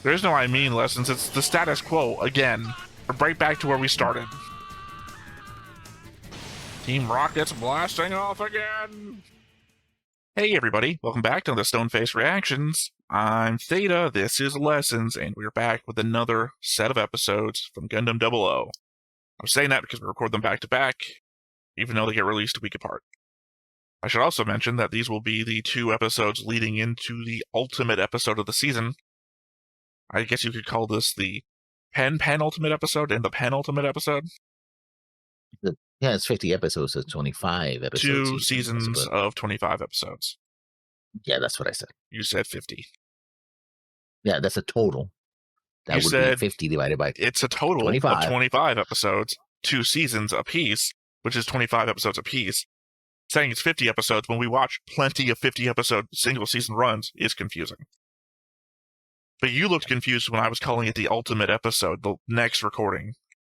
There is no I mean lessons. It's the status quo again. We're right back to where we started. Team Rocket's blasting off again. Hey everybody, welcome back to the Stoneface Reactions. I'm Theta, this is Lessons, and we're back with another set of episodes from Gundam 00. I'm saying that because we record them back to back, even though they get released a week apart. I should also mention that these will be the 2 episodes leading into the ultimate episode of the season. I guess you could call this the penultimate episode and the penultimate episode. Yeah, it's 50 episodes, so 25 episodes. 2 seasons of 25 episodes. Yeah, that's what I said. You said 50. Yeah, that's a total. That would be 50 divided by... It's a total 25. of 25 episodes, 2 seasons apiece, which is 25 episodes apiece. Saying it's 50 episodes when we watch plenty of 50-episode single-season runs is confusing. But you looked confused when I was calling it the ultimate episode, the next recording.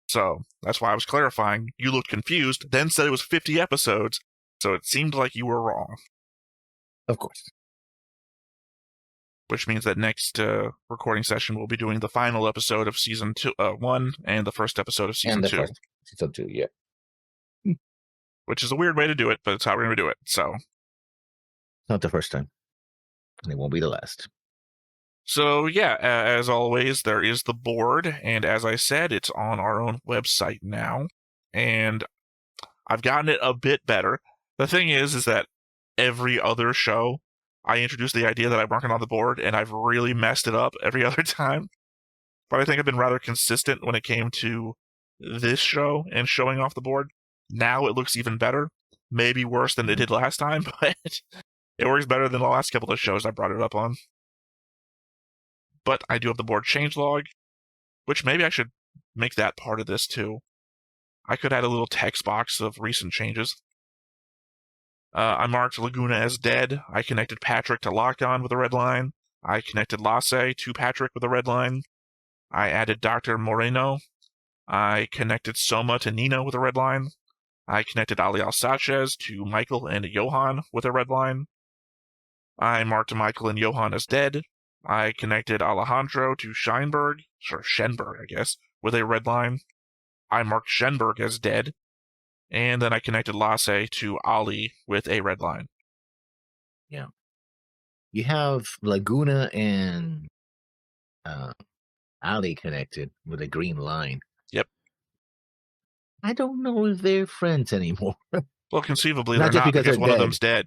So, that's why I was clarifying. You looked confused, then said it was 50 episodes, so it seemed like you were wrong. Of course. Which means that next recording session we'll be doing the final episode of Season 1 and the first episode of Season 2. Season 2, yeah. Which is a weird way to do it, but it's how we're going to do it, so. Not the first time. And it won't be the last. So, yeah, as always, there is the board, and as I said, it's on our own website now, and I've gotten it a bit better. The thing is that every other show, I introduce the idea that I'm working on the board, and I've really messed it up every other time. But I think I've been rather consistent when it came to this show and showing off the board. Now it looks even better. Maybe worse than it did last time, but it works better than the last couple of shows I brought it up on. But I do have the board changelog, which maybe I should make that part of this too. I could add a little text box of recent changes. I marked Laguna as dead. I connected Patrick to Lock-On with a red line. I connected Lasse to Patrick with a red line. I added Dr. Moreno. I connected Soma to Nina with a red line. I connected Aliel Sanchez to Michael and Johan with a red line. I marked Michael and Johan as dead. I connected Alejandro to Shenberg, I guess, with a red line. I marked Shenberg as dead. And then I connected Lasse to Ali with a red line. Yeah. You have Laguna and Ali connected with a green line. Yep. I don't know if they're friends anymore. Well, conceivably they're not because one of them's dead.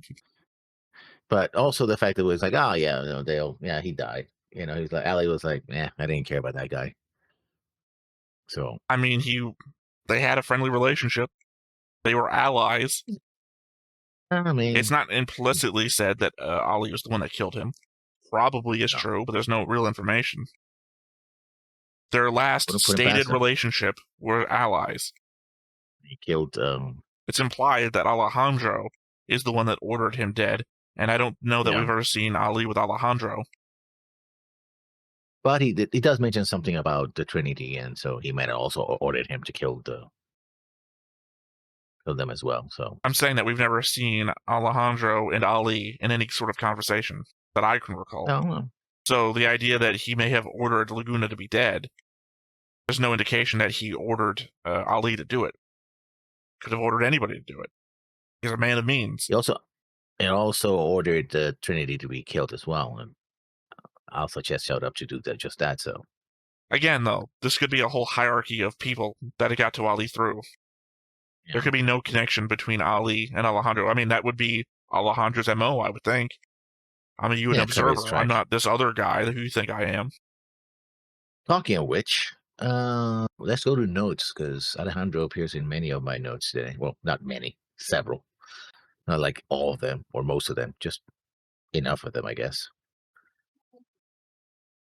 But also the fact that it was like, oh yeah, he died. You know, he's like, Ali was like, I didn't care about that guy. So I mean, they had a friendly relationship. They were allies. I mean, it's not implicitly said that Ali was the one that killed him. Probably is true, but there's no real information. Their last stated relationship were allies. He killed. It's implied that Alejandro is the one that ordered him dead, and I don't know that we've ever seen Ali with Alejandro. But he does mention something about the Trinity, and so he might have also ordered him to kill them as well. So I'm saying that we've never seen Alejandro and Ali in any sort of conversation that I can recall. No. So the idea that he may have ordered Laguna to be dead, there's no indication that he ordered Ali to do it. Could have ordered anybody to do it. He's a man of means. He also ordered the Trinity to be killed as well, and Alpha just showed up to do just that. So again, though, this could be a whole hierarchy of people that it got to Ali through. Yeah. There could be no connection between Ali and Alejandro. I mean, that would be Alejandro's MO, I would think. I'm a UN observer. I'm not this other guy who you think I am. Talking of which, let's go to notes, because Alejandro appears in many of my notes today. Well, not many, several. Not like all of them or most of them, just enough of them, I guess.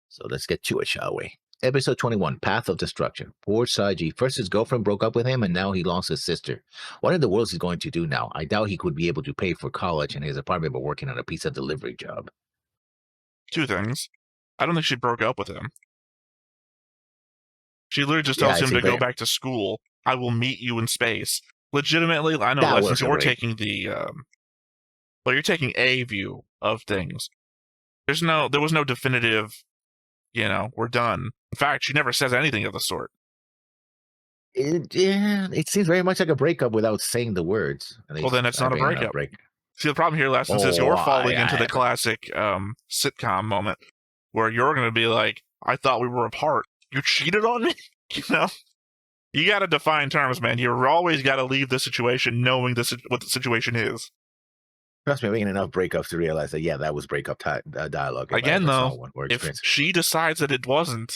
So let's get to it, shall we? Episode 21, Path of Destruction. Poor Saji. First his girlfriend broke up with him, and now he lost his sister. What in the world is he going to do now? I doubt he could be able to pay for college and his apartment by working on a pizza delivery job. 2 things. I don't think she broke up with him. She literally just tells him to go back to school. I will meet you in space. Legitimately, I know Lessons, you're taking you're taking a view of things. There was no definitive We're done. In fact, she never says anything of the sort. It seems very much like a breakup without saying the words. At Well, least then it's I not a bring breakup. break. See, the problem here, Lessons, is Oh, you're falling I into the haven't. classic sitcom moment where you're going to be like, I thought we were apart. You cheated on me? You got to define terms, man. You always got to leave the situation knowing what the situation is. Trust me, I've been enough breakups to realize that, yeah, that was breakup dialogue. Again, though, if she decides that it wasn't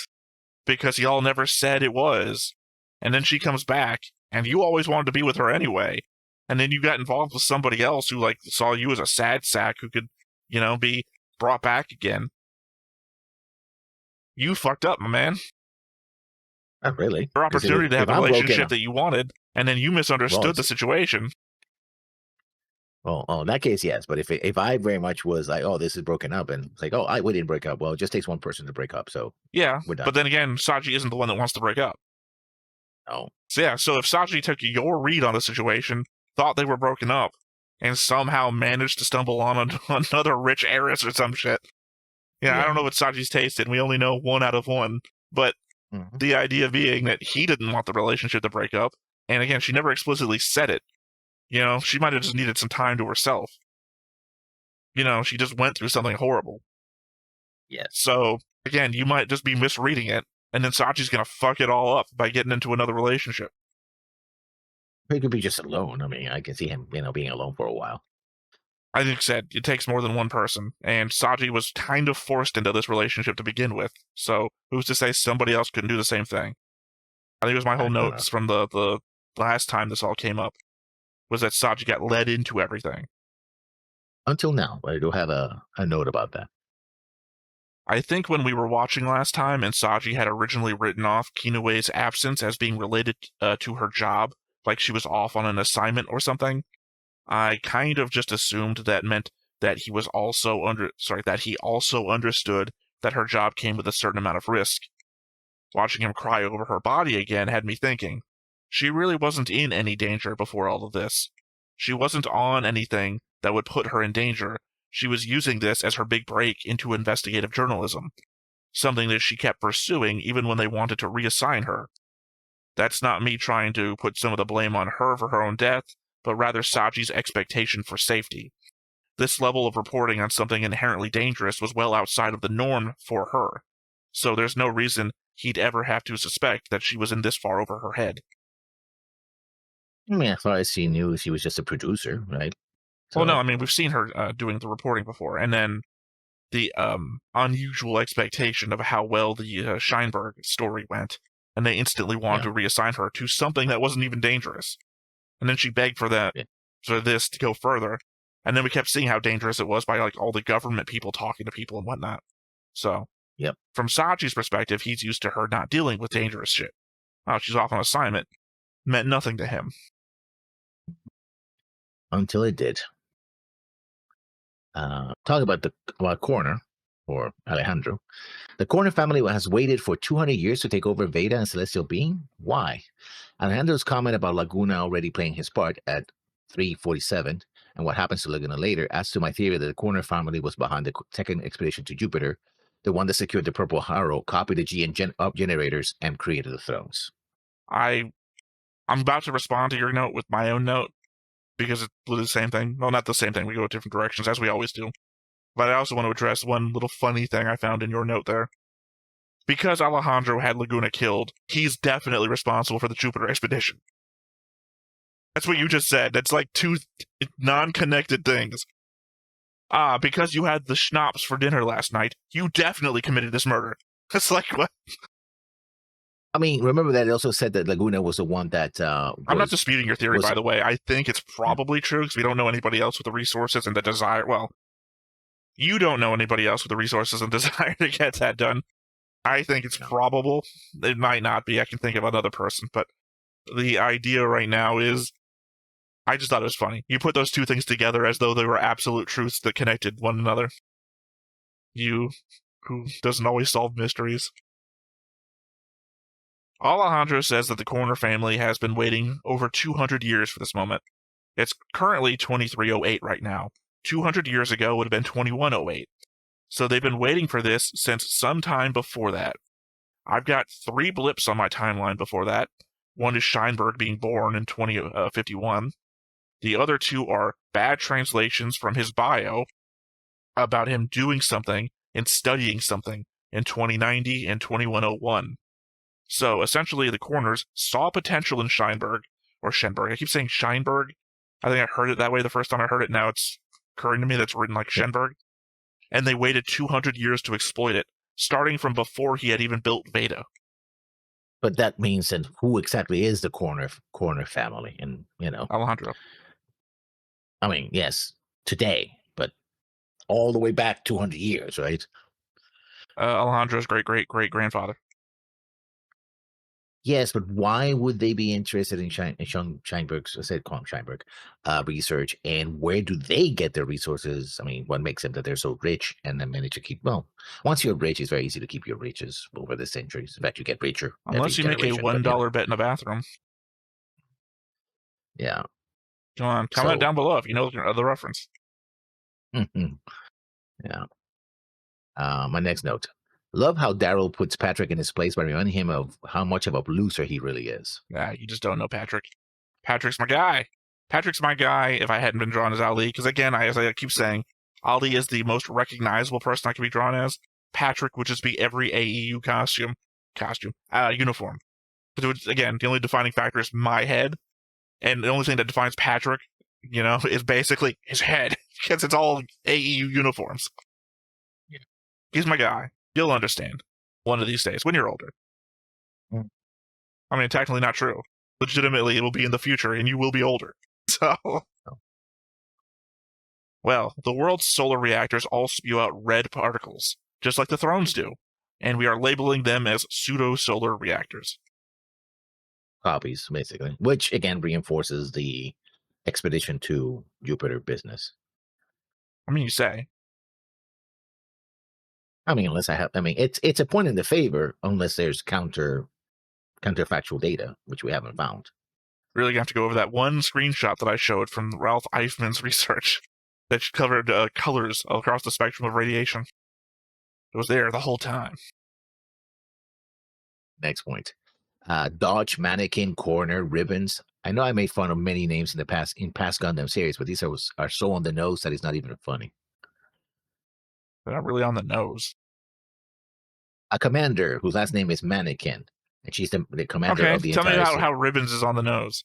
because y'all never said it was, and then she comes back, and you always wanted to be with her anyway, and then you got involved with somebody else who saw you as a sad sack who could, be brought back again. You fucked up, my man. Not really. Your opportunity to have a relationship that you wanted, and then you misunderstood the situation. Well, in that case, yes. But if I very much was like, oh, this is broken up, and it's like, oh, we didn't break up. Well, it just takes one person to break up. So yeah, we're done. But then again, Saji isn't the one that wants to break up. Oh. So yeah, so if Saji took your read on the situation, thought they were broken up, and somehow managed to stumble on another rich heiress or some shit. Yeah, I don't know what Saji's taste in. We only know 1 out of 1. But the idea being that he didn't want the relationship to break up, and again, she never explicitly said it. She might have just needed some time to herself. She just went through something horrible. Yes. So, again, you might just be misreading it, and then Sachi's going to fuck it all up by getting into another relationship. He could be just alone. I mean, I can see him, being alone for a while. I think it takes more than one person, and Saji was kind of forced into this relationship to begin with, so who's to say somebody else couldn't do the same thing? I think it was my whole notes from the last time this all came up, was that Saji got led into everything. Until now, I do have a note about that. I think when we were watching last time, and Saji had originally written off Kinoue's absence as being related to her job, like she was off on an assignment or something, I kind of just assumed that meant that he also understood that her job came with a certain amount of risk. Watching him cry over her body again had me thinking, she really wasn't in any danger before all of this. She wasn't on anything that would put her in danger. She was using this as her big break into investigative journalism, something that she kept pursuing even when they wanted to reassign her. That's not me trying to put some of the blame on her for her own death, but rather Saji's expectation for safety. This level of reporting on something inherently dangerous was well outside of the norm for her, so there's no reason he'd ever have to suspect that she was in this far over her head. I mean, as far as she knew, she was just a producer, right? So, well, no, I mean, we've seen her doing the reporting before, and then the unusual expectation of how well the Scheinberg story went, and they instantly wanted to reassign her to something that wasn't even dangerous. And then she begged for this to go further. And then we kept seeing how dangerous it was by all the government people talking to people and whatnot. So, from Saji's perspective, he's used to her not dealing with dangerous shit. Oh, she's off on assignment. Meant nothing to him. Until it did. Talk about the Coroner, or Alejandro. The Coroner family has waited for 200 years to take over Veda and Celestial Being. Why? Alejandro's comment about Laguna already playing his part at 347 and what happens to Laguna later adds to my theory that the Coroner family was behind the second expedition to Jupiter, the one that secured the Purple Harrow, copied the GN generators, and created the thrones. I'm about to respond to your note with my own note, because it's the same thing. Well, not the same thing. We go different directions, as we always do. But I also want to address one little funny thing I found in your note there. Because Alejandro had Laguna killed, he's definitely responsible for the Jupiter expedition. That's what you just said. That's like two non-connected things. Because you had the schnapps for dinner last night, you definitely committed this murder. It's like, what? I mean, remember that it also said that Laguna was the one that... I'm not disputing your theory, by the way. I think it's probably true, because we don't know anybody else with the resources and the desire... Well, you don't know anybody else with the resources and desire to get that done. I think it's probable. It might not be. I can think of another person, but the idea right now is... I just thought it was funny. You put those two things together as though they were absolute truths that connected one another. You, who doesn't always solve mysteries. Alejandro says that the Coroner family has been waiting over 200 years for this moment. It's currently 2308 right now. 200 years ago would have been 2108. So they've been waiting for this since sometime before that. I've got 3 blips on my timeline before that. One is Scheinberg being born in 2051. The other 2 are bad translations from his bio about him doing something and studying something in 2090 and 2101. So essentially, the corners saw potential in Scheinberg, or Schenberg. I keep saying Scheinberg. I think I heard it that way the first time I heard it. Now it's occurring to me that's written like Schenberg. And they waited 200 years to exploit it, starting from before he had even built Veda. But that means that who exactly is the corner family? And, Alejandro. I mean, yes, today, but all the way back 200 years, right? Alejandro's great-great-great-grandfather. Yes, but why would they be interested in Scheinberg's, I said call him Scheinberg, research, and where do they get their resources? I mean, what makes them that they're so rich and then manage to keep, well, once you're rich, it's very easy to keep your riches over the centuries. In fact, you get richer. Unless you make a $1 bet in a bathroom. Yeah. Come on, comment down below if you know the reference. Yeah. My next note. Love how Daryl puts Patrick in his place by reminding him of how much of a loser he really is. Yeah, you just don't know Patrick. Patrick's my guy. Patrick's my guy if I hadn't been drawn as Ali. Because again, as I keep saying, Ali is the most recognizable person I can be drawn as. Patrick would just be every AEU uniform. But again, the only defining factor is my head. And the only thing that defines Patrick, is basically his head. Because it's all AEU uniforms. Yeah. He's my guy. You'll understand one of these days when you're older. I mean, technically not true. Legitimately, it will be in the future, and you will be older. So, well, the world's solar reactors all spew out red particles, just like the thrones do, and we are labeling them as pseudo-solar reactors. Copies, basically, which again reinforces the expedition to Jupiter business. I mean, you say. I mean, it's a point in the favor unless there's counterfactual data, which we haven't found. Really gonna have to go over that one screenshot that I showed from Ralph Eichmann's research that covered colors across the spectrum of radiation. It was there the whole time. Next point. Dodge, Mannequin, Corner, Ribbons. I know I made fun of many names in past Gundam series, but these are so on the nose that it's not even funny. They're not really on the nose. A commander whose last name is Mannequin, and she's the commander of the entire... Okay, tell me how Ribbons is on the nose.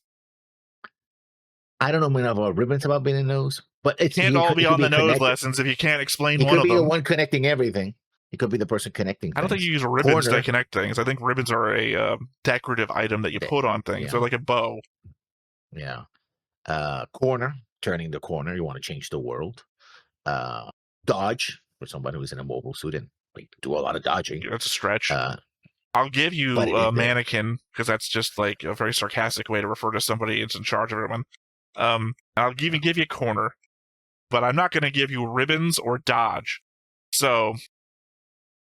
I don't know enough about Ribbons about being in the nose, but it can't all be on the nose lessons if you can't explain one of them. It could be the one connecting everything. It could be the person connecting things. I don't think you use ribbons to connect things. I think ribbons are a decorative item that you put on things. Yeah. They're like a bow. Yeah. Corner, turning the corner. You want to change the world. Dodge, for somebody who's in a mobile suit and do a lot of dodging. That's a stretch. I'll give you a mannequin because that's just like a very sarcastic way to refer to somebody that's in charge of everyone. I'll even give you corner, but I'm not going to give you ribbons or dodge. So,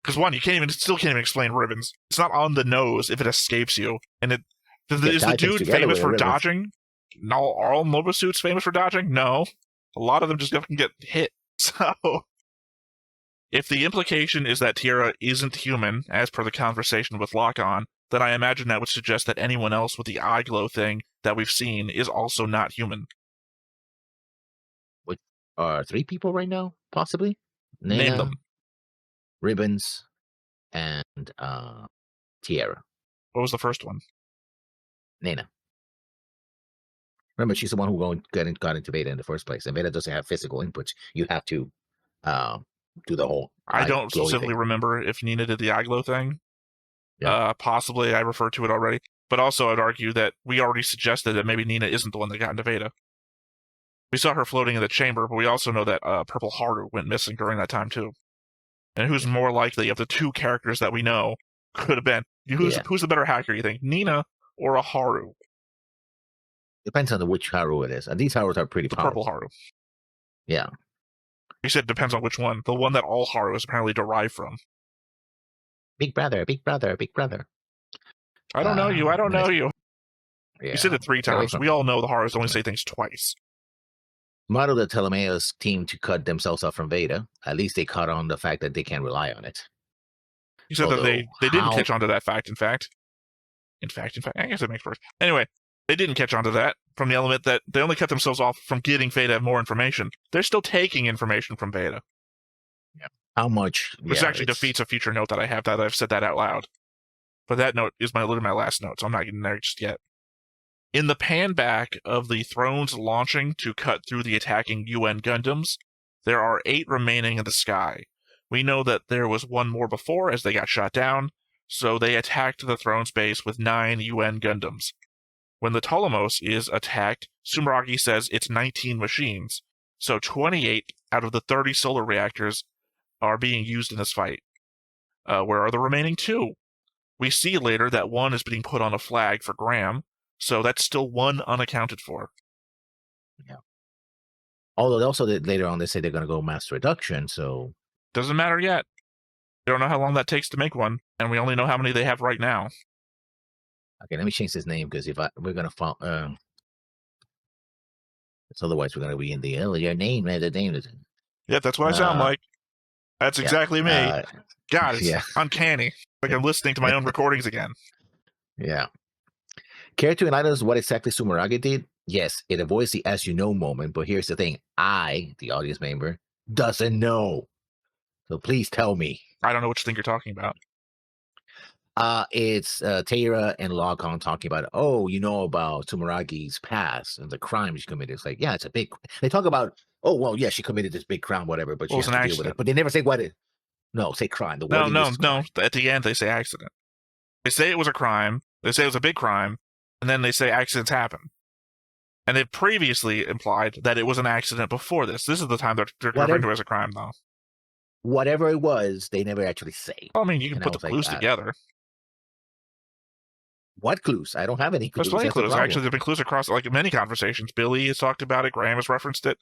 because one, you still can't even explain ribbons. It's not on the nose if it escapes you. And is the dude famous for dodging? No, are all mobile suits famous for dodging? No, a lot of them just can get hit. So, if the implication is that Tierra isn't human, as per the conversation with Lock-On, then I imagine that would suggest that anyone else with the eye glow thing that we've seen is also not human. Which are 3 people right now, possibly? Name them. Ribbons and Tierra. What was the first one? Nena. Remember, she's the one who got into Veda in the first place, and Veda doesn't have physical inputs. You have to do the whole... I don't specifically remember if Nina did the eye glow thing. Yeah. Possibly, I referred to it already. But also, I'd argue that we already suggested that maybe Nina isn't the one that got into Veda. We saw her floating in the chamber, but we also know that Purple Haru went missing during that time, too. And who's more likely of the 2 characters that we know could have been? Who's the better hacker, you think? Nina or a Haru? Depends on which Haru it is. And these Harus are pretty powerful. Purple Haru. Yeah. You said depends on which one. The one that all Haru is apparently derived from. Big brother, big brother, big brother. I don't know you. I don't know you. Yeah. You said it 3 times. We all know the Harus only say things twice. Model the Ptolemaeus team to cut themselves off from Veda. At least they caught on the fact that they can't rely on it. You said that Although, they didn't how? catch on to that fact. In fact, I guess it makes worse. Anyway, they didn't catch on to that from the element that they only cut themselves off from getting Veda more information. They're still taking information from Veda. Yeah. How much? Which Yeah, actually defeats a future note that I have that I've said that out loud. But that note is literally my last note, so I'm not getting there just yet. In the pan back of the Thrones launching to cut through the attacking UN Gundams, there are 8 remaining in the sky. We know that there was one more before as they got shot down, so they attacked the Throne's base with 9 UN Gundams. When the Ptolemos is attacked, Sumeragi says it's 19 machines, so 28 out of the 30 solar reactors are being used in this fight. Where are the remaining 2? We see later that one is being put on a flag for Graham, so that's still 1 unaccounted for. Yeah. Although also later on they say they're going to go mass reduction, so doesn't matter yet. We don't know how long that takes to make one, and we only know how many they have right now. Okay, let me change his name because we're going to follow. Otherwise, we're going to be in the your name, man. The name is. Yeah, that's what I sound like. That's exactly me. God, it's uncanny. Like I'm listening to my own recordings again. Yeah. Care to enlighten us what exactly Sumeragi did? Yes, it avoids the as you know moment, but here's the thing. I, the audience member, doesn't know. So please tell me. I don't know which thing you're talking about. It's Taira and Logcon talking about, oh, you know about Sumeragi's past and the crime she committed. It's like, yeah, it's a big. They talk about, oh, well, yeah, she committed this big crime, whatever, but she has to deal with it. But they never say what it. No, say crime. The wording is crime. No. At the end, they say accident. They say it was a crime. They say it was a big crime, and then they say accidents happen. And they previously implied that it was an accident before this. This is the time they're referring to it as a crime, though. Whatever it was, they never actually say. Well, I mean, you can put the clues together. What clues? I don't have any clues. There's plenty of clues. Actually, there have been clues across like many conversations. Billy has talked about it. Graham has referenced it.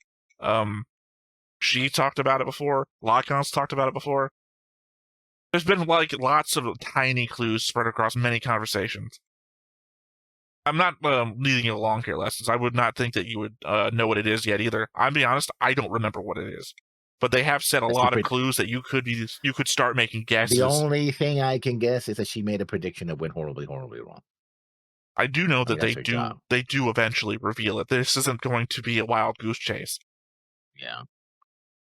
She talked about it before. Logcon's talked about it before. There's been like lots of tiny clues spread across many conversations. I'm not leading you along here, Lessons. I would not think that you would know what it is yet either. I'll be honest, I don't remember what it is. But they have said a lot of clues that you could start making guesses. The only thing I can guess is that she made a prediction that went horribly, horribly wrong. I do know that they do eventually reveal it. This isn't going to be a wild goose chase. Yeah.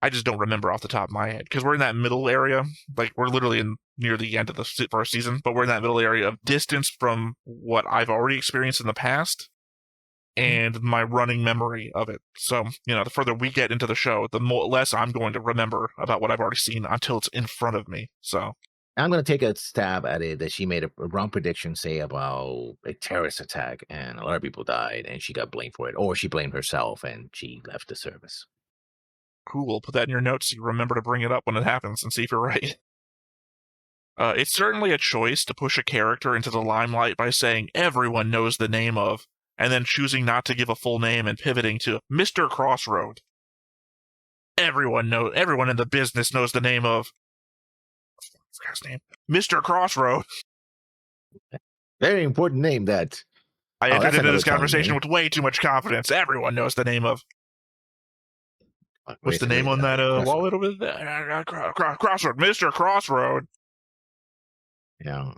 I just don't remember off the top of my head because we're in that middle area. Like we're literally near the end of the first season, but we're in that middle area of distance from what I've already experienced in the past and my running memory of it. So, the further we get into the show, the less I'm going to remember about what I've already seen until it's in front of me. So I'm going to take a stab at it that she made a wrong prediction, say about a terrorist attack, and a lot of people died, and she got blamed for it, or she blamed herself and she left the service. Cool. Put that in your notes so you remember to bring it up when it happens and see if you're right. It's certainly a choice to push a character into the limelight by saying everyone knows the name of, and then choosing not to give a full name and pivoting to Mr. Crossroad. Everyone in the business knows the name of. I forgot his name. Mr. Crossroad. Very important name that. I entered into this conversation with way too much confidence. Everyone knows the name of. What's the name on that wallet over there? Crossroad. Mr. Crossroad. Yeah.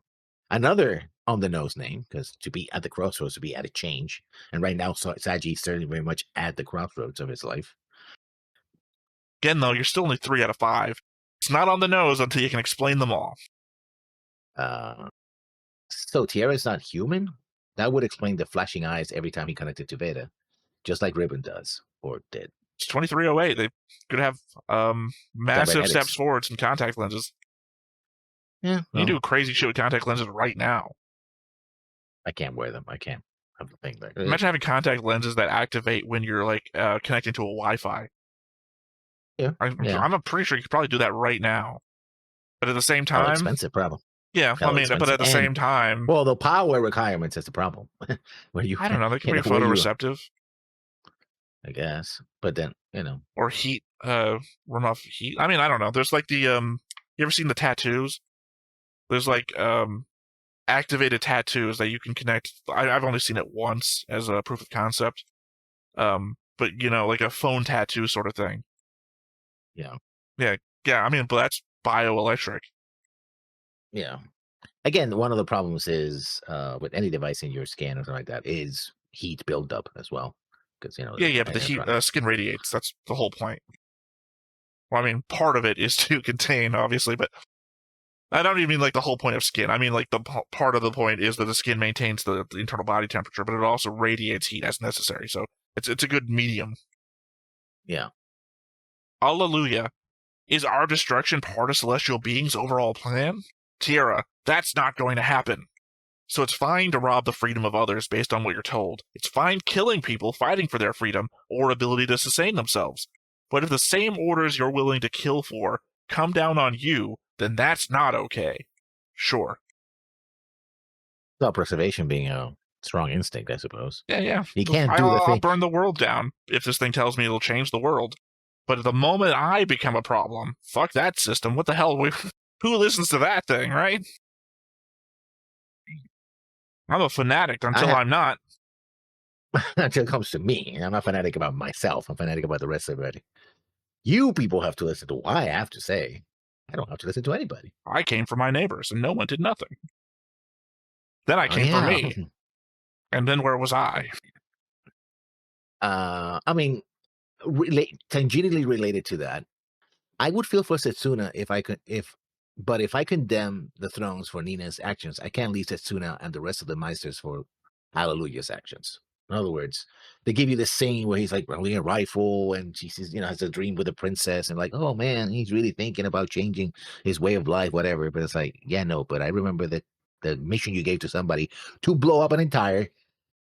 Another on the nose name, because to be at the crossroads, to be at a change. And right now, Saji is certainly very much at the crossroads of his life. Again, though, you're still only 3 out of 5. It's not on the nose until you can explain them all. So Tierra's not human? That would explain the flashing eyes every time he connected to Veda, just like Ribbon does, or did. It's 2308. They could have massive steps forwards and contact lenses. Yeah. You do crazy shit with contact lenses right now. I can't wear them. I can't have the thing there. Imagine having contact lenses that activate when you're like connecting to a Wi-Fi. Yeah. I'm pretty sure you could probably do that right now. But at the same time, expensive problem. Yeah, but at the same time, well, the power requirements is the problem. Where I don't know, they can be photoreceptive. I guess, but then or heat, run off heat. I mean, I don't know. There's like the you ever seen the tattoos? There's like activated tattoos that you can connect. I've only seen it once as a proof of concept. but like a phone tattoo sort of thing. Yeah. Yeah, I mean, but that's bioelectric. Yeah. Again, one of the problems is with any device in your skin or something like that is heat buildup as well, because Yeah, the but the heat electronic. skin radiates. That's the whole point. Well, I mean, part of it is to contain, obviously, but I don't even mean like the whole point of skin. I mean like the part of the point is that the skin maintains the internal body temperature, but it also radiates heat as necessary. So it's a good medium. Yeah. Alleluia. Is our destruction part of celestial beings' overall plan? Tierra, that's not going to happen. So it's fine to rob the freedom of others based on what you're told. It's fine killing people fighting for their freedom or ability to sustain themselves. But if the same orders you're willing to kill for come down on you, then that's not okay. Sure. Self-preservation being a strong instinct, I suppose. Yeah. You can't do the I'll thing. burn the world down if this thing tells me it'll change the world. But at the moment I become a problem, fuck that system. What the hell? Who listens to that thing, right? I'm a fanatic until I'm not. Until it comes to me. I'm not fanatic about myself. I'm fanatic about the rest of everybody. You people have to listen to what I have to say. I don't have to listen to anybody. I came for my neighbors and no one did nothing. Then I Oh came for yeah. me. And then where was I? I mean, tangentially related to that, I would feel for Setsuna but if I condemn the Thrones for Nina's actions, I can't leave Setsuna and the rest of the Meisters for Hallelujah's actions. In other words, they give you this scene where he's like holding a rifle and she says, has a dream with a princess and like, oh man, he's really thinking about changing his way of life, whatever. But it's like, yeah, no, but I remember that the mission you gave to somebody to blow up an entire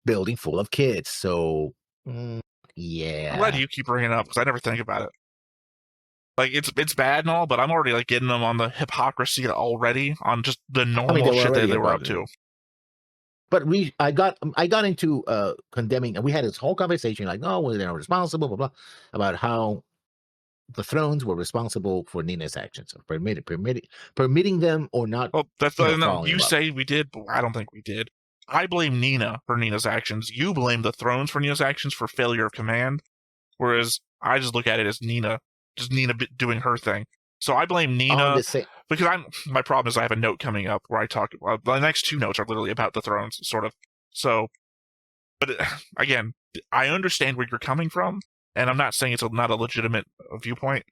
building full of kids. So, I'm glad yeah. you keep bringing it up because I never think about it. Like it's bad and all, but I'm already like getting them on the hypocrisy already on just the normal They were shit that already they were up above to. it. But I got into condemning, and we had this whole conversation like, oh, well, they're responsible, blah blah, about how the Thrones were responsible for Nina's actions, so permitting them or not, Well, that's no. falling in You love. say we did, but I don't think we did. I blame Nina for Nina's actions. You blame the Thrones for Nina's actions for failure of command, whereas I just look at it as Nina doing her thing. So I blame On Nina the same, because my problem is I have a note coming up where I talk. Well, the next two notes are literally about the Thrones, sort of. So, but again, I understand where you're coming from, and I'm not saying it's not a legitimate viewpoint.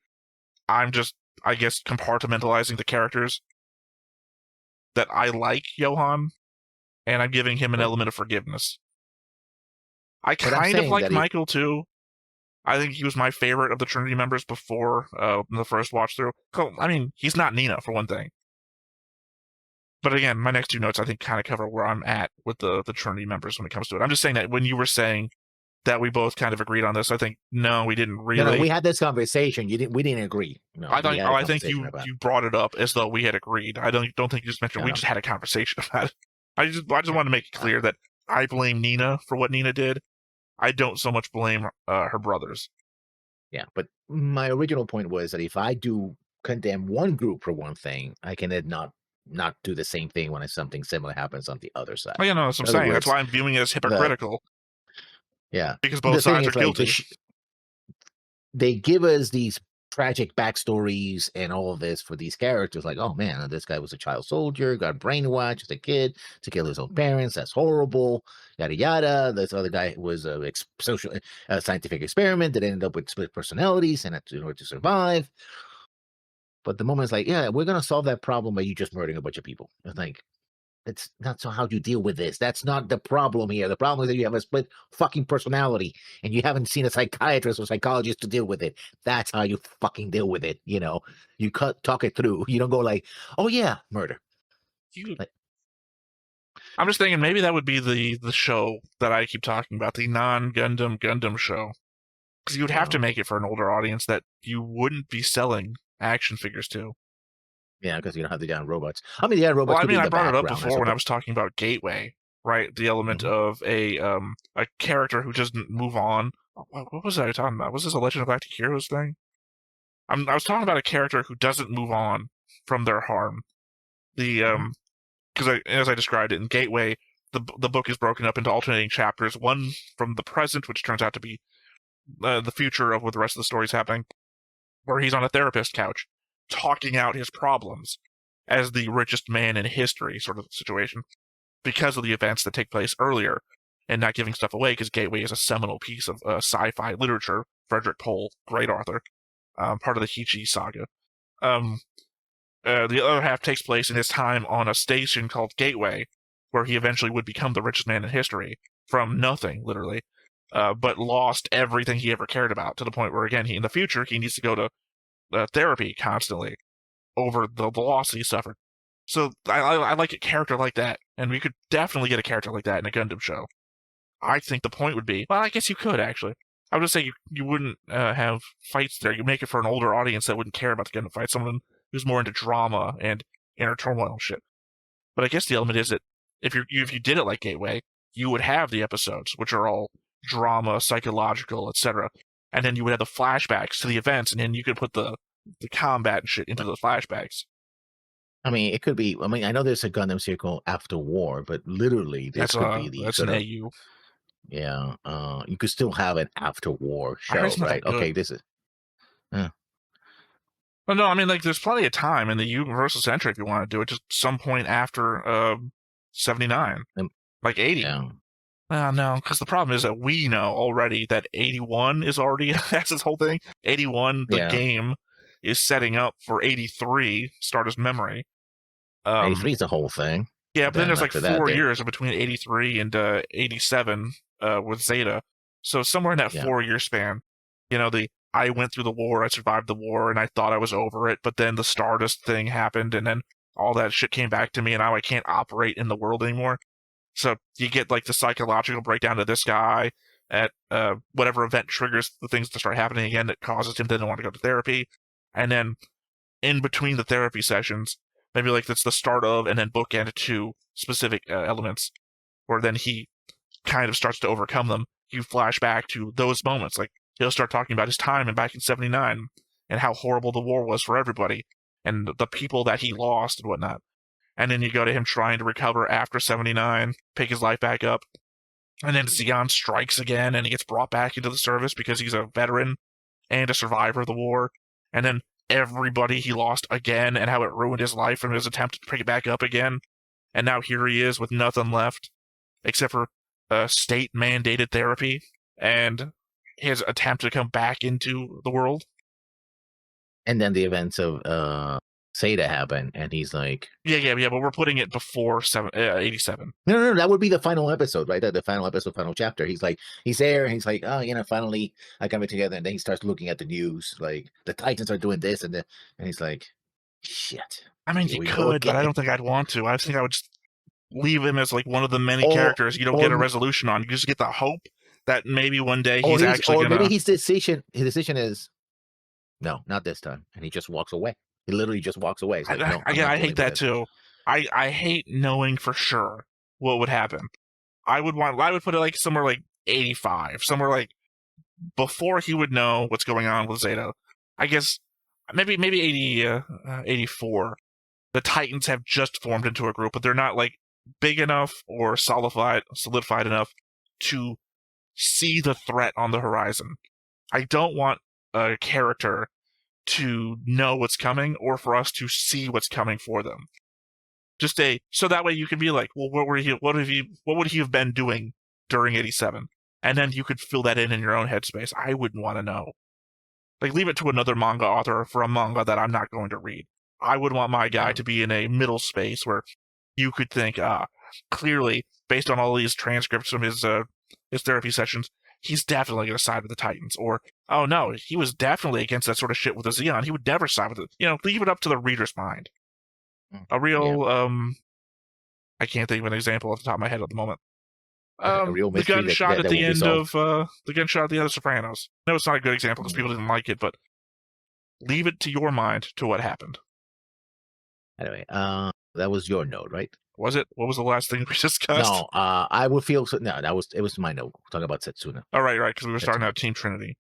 I'm just, I guess, compartmentalizing the characters that I like Johan, and I'm giving him an but, element of forgiveness. I but I'm kind of saying like that if Michael too. I think he was my favorite of the Trinity members before the first watch through. I mean, he's not Nina for one thing. But again, my next two notes I think kind of cover where I'm at with the Trinity members when it comes to it. I'm just saying that when you were saying that we both kind of agreed on this, I think no, we didn't no, we really. had this conversation. We didn't agree. No, we had a I think conversation you about. you brought it up as though we had agreed. I don't think you just mentioned No, we no, just had a conversation about it. I just want to make it uh, clear that I blame Nina for what Nina did. I don't so much blame her brothers. yeah. But my original point was that if I do condemn one group for one thing, I can then not do the same thing when something similar happens on the other side. Oh, yeah, no, that's what In I'm other saying. That's words, why I'm viewing it as the hypocritical yeah, because both the thing sides are is like guilty. they give us these tragic backstories and all of this for these characters. Like, oh man, this guy was a child soldier, got brainwashed as a kid to kill his own parents. That's horrible. Yada yada. This other guy was a social scientific experiment that ended up with split personalities and had to, in order to survive. But the moment it's like, yeah, we're gonna solve that problem by you just murdering a bunch of people. It's like, that's not so how you deal with this. That's not the problem here. The problem is that you have a split fucking personality and you haven't seen a psychiatrist or psychologist to deal with it. That's how you fucking deal with it. You talk it through. You don't go like, oh yeah, murder. You, Like, I'm just thinking maybe that would be the show that I keep talking about, the non-Gundam show, because you would have to make it for an older audience that you wouldn't be selling action figures to. yeah, because you don't have the damn robots. I mean, the other Well, robots I could be mean, in I the brought it up background, I before when I suppose. was talking about Gateway, right? The element Hmm. of a character who doesn't move on. What was I talking about? Was this a Legend of Galactic Heroes thing? I was talking about a character who doesn't move on from their harm. The Hmm. because as I described it in Gateway, the book is broken up into alternating chapters. One from the present, which turns out to be the future of what the rest of the story is happening, where he's on a therapist couch talking out his problems as the richest man in history sort of situation because of the events that take place earlier and not giving stuff away because Gateway is a seminal piece of sci-fi literature. Frederick Pohl, great author, part of the Hichi saga. The other half takes place in his time on a station called Gateway, where he eventually would become the richest man in history from nothing, literally, but lost everything he ever cared about to the point where, again, in the future, he needs to go to therapy constantly over the loss he suffered. So I like a character like that, and we could definitely get a character like that in a Gundam show. I think the point would be, well, I guess you could, actually. I would just say you wouldn't have fights there. You make it for an older audience that wouldn't care about the Gundam fight, someone who's more into drama and inner turmoil and shit. But I guess the element is that if you did it like Gateway, you would have the episodes, which are all drama, psychological, etc. And then you would have the flashbacks to the events, and then you could put the combat and shit into those flashbacks. I mean, it could be. I mean, I know there's a Gundam circle after war, but literally this could be the that's sort an of AU. yeah. You could still have an after war I heard show, it's not right? that good. Okay, this is. Well, no, I mean, like, there's plenty of time in the Universal Century if you want to do it, just some point after 79. Like 80. Yeah. No, because the problem is that we know already that 81 is already, that's this whole thing. 81, the game, is setting up for 83, Stardust Memory. 83 is the whole thing. Yeah, but then there's like 4 years between 83 and 87 with Zeta. So somewhere in that 4-year span, I went through the war, I survived the war, and I thought I was over it, but then the Stardust thing happened, and then all that shit came back to me, and now I can't operate in the world anymore. So you get like the psychological breakdown to this guy at whatever event triggers the things to start happening again that causes him to then want to go to therapy. And then in between the therapy sessions, maybe like that's the start of and then bookend to specific elements where then he kind of starts to overcome them. You flash back to those moments. Like he'll start talking about his time and back in 79 and how horrible the war was for everybody and the people that he lost and whatnot. And then you go to him trying to recover after 79, pick his life back up. And then Zeon strikes again, and he gets brought back into the service because he's a veteran and a survivor of the war. And then everybody he lost again, and how it ruined his life from his attempt to pick it back up again. And now here he is with nothing left, except for state-mandated therapy and his attempt to come back into the world. And then the events of Zeta happen, and he's like, yeah, but we're putting it before 87. No, that would be the final episode, right? The final episode, final chapter. He's like, he's there, and he's like, oh, finally I got it together. And then he starts looking at the news, like the Titans are doing this, and he's like, shit. I mean, you could, but I don't think I'd want to. I think I would just leave him as like one of the many characters you don't get a resolution on. You just get the hope that maybe one day he's actually gonna. Maybe his decision is, no, not this time, and he just walks away. He literally just walks away. Like, no, I hate that too. I hate knowing for sure what would happen. I would put it like somewhere like 85, somewhere like before he would know what's going on with Zeta. I guess maybe 84. The Titans have just formed into a group, but they're not like big enough or solidified enough to see the threat on the horizon. I don't want a character to know what's coming or for us to see what's coming for them. So that way you can be like, well, what would he have been doing during 87? And then you could fill that in your own headspace. I wouldn't want to know. Like, leave it to another manga author for a manga that I'm not going to read. I would want my guy to be in a middle space where you could think, clearly, based on all these transcripts from his therapy sessions, he's definitely going to side with the Titans. Or, oh no, he was definitely against that sort of shit with the Zeon. He would never side with it. Leave it up to the reader's mind. A real, I can't think of an example off the top of my head at the moment. The gunshot at the end of Sopranos. No, it's not a good example because people didn't like it, but leave it to your mind to what happened. Anyway, that was your note, right? Was it? What was the last thing we discussed? No, I would feel so. No, it was my note. We're talking about Setsuna. Oh, right, because we were starting out Team Trinity.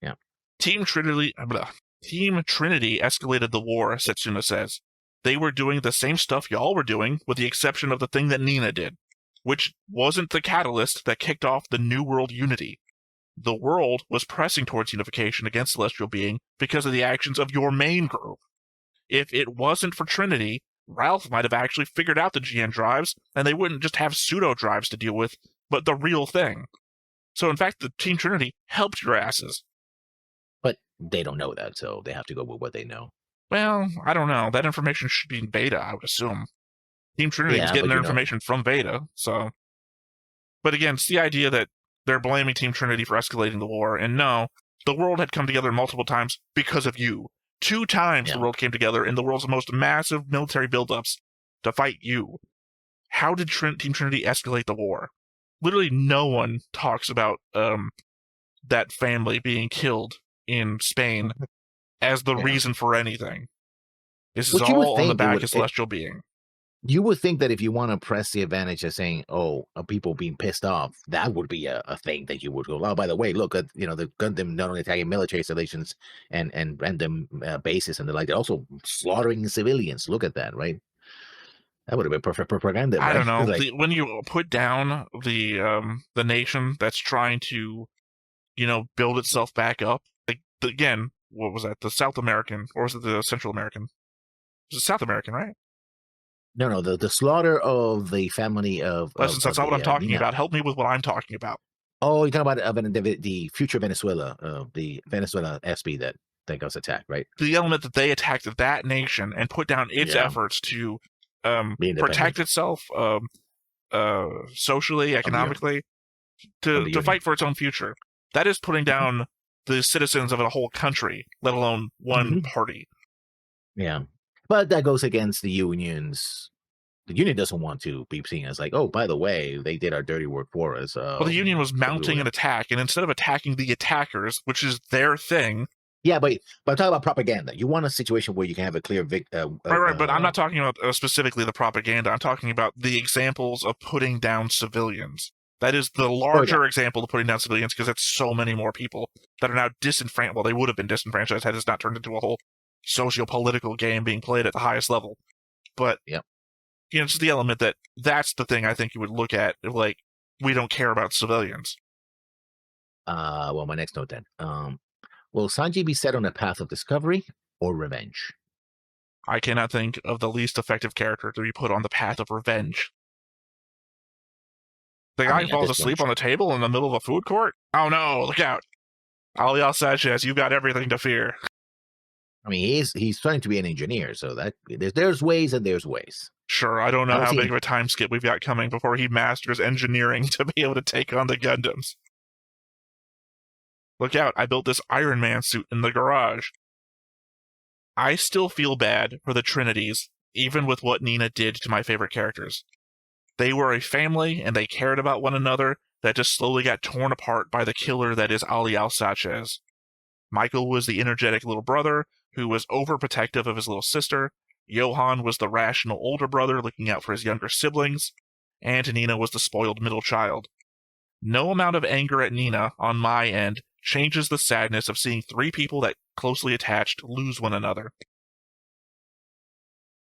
Yeah. Team Trinity escalated the war, Setsuna says. They were doing the same stuff y'all were doing, with the exception of the thing that Nina did, which wasn't the catalyst that kicked off the New World Unity. the world was pressing towards unification against Celestial Being because of the actions of your main group. If it wasn't for Trinity, Ralph might have actually figured out the GN drives, and they wouldn't just have pseudo drives to deal with, but the real thing. So in fact, the Team Trinity helped your asses. But they don't know that, so they have to go with what they know. Well, I don't know. That information should be in beta, I would assume. Team Trinity was getting their information from beta, so. But again, it's the idea that they're blaming Team Trinity for escalating the war, and no, the world had come together multiple times because of you. 2 times the world came together in the world's most massive military buildups to fight you. How did Team Trinity escalate the war? Literally no one talks about that family being killed in Spain as the reason for anything. This is all on the back of Celestial Being. You would think that if you want to press the advantage of saying, "Oh, people being pissed off," that would be a thing that you would go. Oh, by the way, look at the Gundam not only attacking military installations and random bases and the like, they're also slaughtering civilians. Look at that, right? That would have been perfect propaganda. I right? don't know. When you put down the nation that's trying to, build itself back up, again, what was that? The South American, or was it the Central American? It was South American, right? No, the slaughter of the family of. That's not what I'm talking about. Help me with what I'm talking about. Oh, you're talking about the future Venezuela, the Venezuela SB that got attacked, right? The element that they attacked that nation and put down its efforts to protect itself socially, economically, to fight for its own future. That is putting down the citizens of a whole country, let alone one party. Yeah. But that goes against the unions. The union doesn't want to be seen as like, oh, by the way, they did our dirty work for us. Well, the union was mounting an attack, and instead of attacking the attackers, which is their thing. Yeah, but I'm talking about propaganda. You want a situation where you can have a clear right, but I'm not talking about specifically the propaganda. I'm talking about the examples of putting down civilians. That is the larger example of putting down civilians, because that's so many more people that are now disenfranchised. Well, they would have been disenfranchised had this not turned into a whole socio-political game being played at the highest level. But it's the element that's the thing I think you would look at, like, we don't care about civilians. Well, my next note then. Will Sanji be set on a path of discovery or revenge? I cannot think of the least effective character to be put on the path of revenge. The guy falls asleep on the table in the middle of a food court? Oh no, look out. Aliel Sanchez, you've got everything to fear. I mean, he's trying to be an engineer, so that there's ways and there's ways. Sure, I don't know how big of a time skip we've got coming before he masters engineering to be able to take on the Gundams. Look out, I built this Iron Man suit in the garage. I still feel bad for the Trinities, even with what Nina did to my favorite characters. They were a family, and they cared about one another, that just slowly got torn apart by the killer that is Aliel Sanchez. Michael was the energetic little brother who was overprotective of his little sister. Johan was the rational older brother looking out for his younger siblings. And Nina was the spoiled middle child. No amount of anger at Nina, on my end, changes the sadness of seeing 3 people that closely attached lose one another.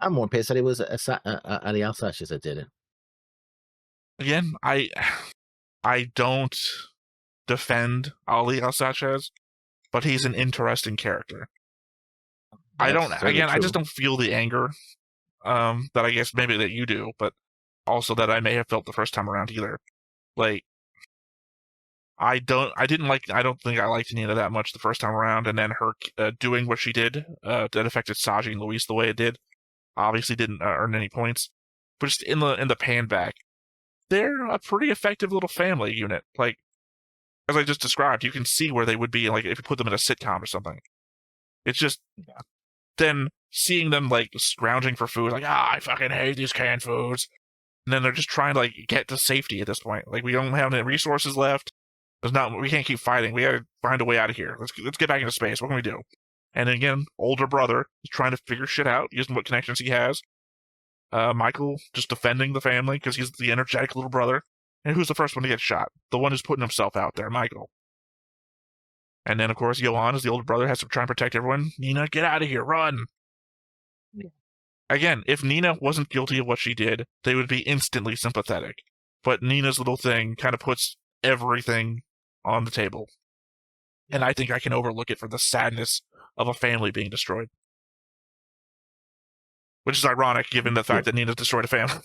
I'm more pissed that it was Aliel Sanchez that did it. Again, I don't defend Aliel Sanchez, but he's an interesting character. I just don't feel the anger that I guess maybe that you do, but also that I may have felt the first time around either. Like, I don't think I liked Nina that much the first time around, and then her doing what she did that affected Saji and Luis the way it did obviously didn't earn any points. But just in the pan back, they're a pretty effective little family unit. Like, as I just described, you can see where they would be, like, if you put them in a sitcom or something. It's just then seeing them, like, scrounging for food, like, I fucking hate these canned foods. And then they're just trying to, like, get to safety at this point. Like, we don't have any resources left. We can't keep fighting. We gotta find a way out of here. Let's get back into space. What can we do? And again, older brother is trying to figure shit out, using what connections he has. Michael just defending the family because he's the energetic little brother. And who's the first one to get shot? The one who's putting himself out there, Michael. And then, of course, Johan, as the older brother, has to try and protect everyone. Nina, get out of here, run! Yeah. Again, if Nina wasn't guilty of what she did, they would be instantly sympathetic. But Nina's little thing kind of puts everything on the table. And I think I can overlook it for the sadness of a family being destroyed. Which is ironic given the fact that Nina destroyed a family.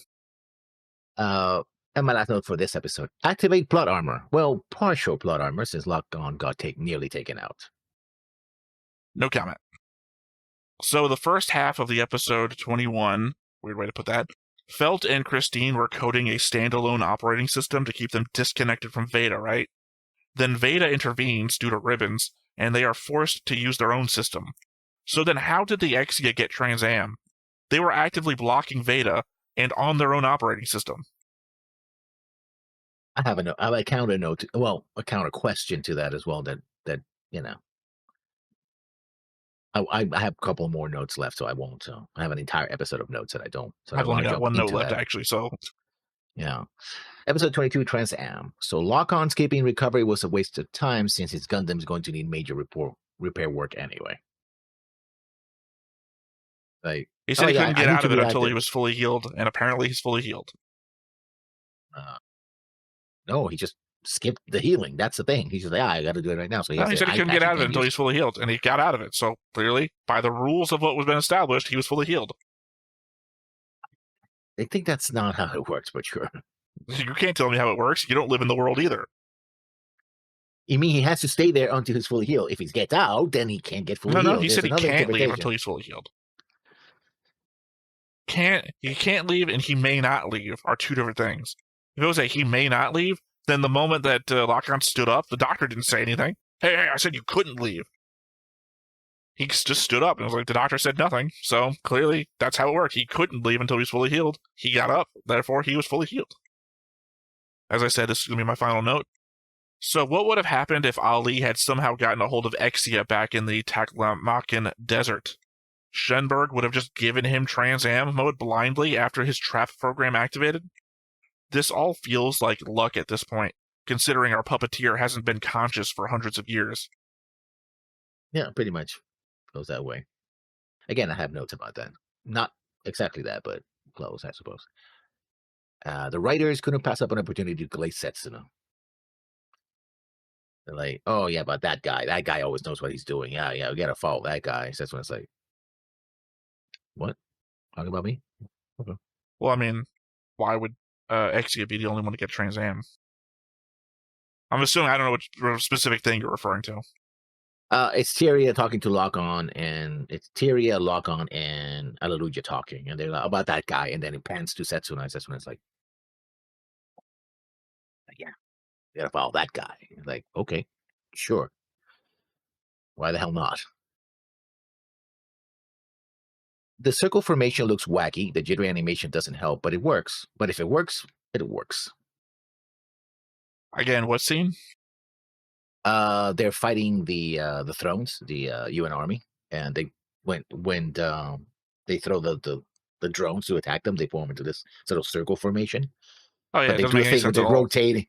And my last note for this episode: activate plot armor. Well, partial plot armor since Lock-On got nearly taken out. No comment. So the first half of the episode 21, weird way to put that, Felt and Christine were coding a standalone operating system to keep them disconnected from Veda, right? Then Veda intervenes due to ribbons, and they are forced to use their own system. So then how did the Exia get Trans Am? They were actively blocking Veda and on their own operating system. I have a counter note. Well, a counter question to that as well. That you know, I have a couple more notes left, so I won't. I have an entire episode of notes that I don't. So I've only got one note left, that. actually. So yeah. Episode 22, Trans Am. So Lock-On skipping recovery was a waste of time since his Gundam is going to need major repair work anyway. Like, he said he couldn't get out of it until he was fully healed, and apparently he's fully healed. No, he just skipped the healing. That's the thing. He's just like, I got to do it right now. So he said he couldn't get out of it until he's fully healed, and he got out of it. So clearly, by the rules of what was been established, he was fully healed. I think that's not how it works, but sure. You can't tell me how it works. You don't live in the world either. You mean he has to stay there until he's fully healed? If he gets out, then he can't get fully healed. No, he said he can't leave until he's fully healed. He can't leave, and he may not leave are two different things. If it was he may not leave, then the moment that Lock-On stood up, the doctor didn't say anything. Hey, I said you couldn't leave. He just stood up and was like, the doctor said nothing. So clearly, that's how it worked. He couldn't leave until he was fully healed. He got up, therefore he was fully healed. As I said, this is going to be my final note. So what would have happened if Ali had somehow gotten a hold of Exia back in the Taklamakan desert? Shenberg would have just given him Trans Am mode blindly after his trap program activated? This all feels like luck at this point, considering our puppeteer hasn't been conscious for hundreds of years. Yeah, pretty much goes that way. Again, I have notes about that. Not exactly that, but close, I suppose. The writers couldn't pass up an opportunity to glaze Setsuna. They're like, oh yeah, but that guy always knows what he's doing. Yeah, we gotta follow that guy. Setsuna's like, what? Talking about me? Okay. Well, I mean, why would Exia be the only one to get Trans Am? I'm assuming I don't know which specific thing you're referring to. It's Tyria talking to Lock-On, and it's Tyria, Lock-On, and Alleluia talking, and they're like, about that guy, and then it pans to Setsuna, and Setsuna's like, yeah, you gotta follow that guy. Like, okay, sure. Why the hell not? The circle formation looks wacky. The jittery animation doesn't help, but it works. But if it works, it works. Again, what scene? They're fighting the thrones, the UN army, and they when they throw the drones to attack them, they form into this sort of circle formation. Oh yeah, but they do a thing where they're rotating.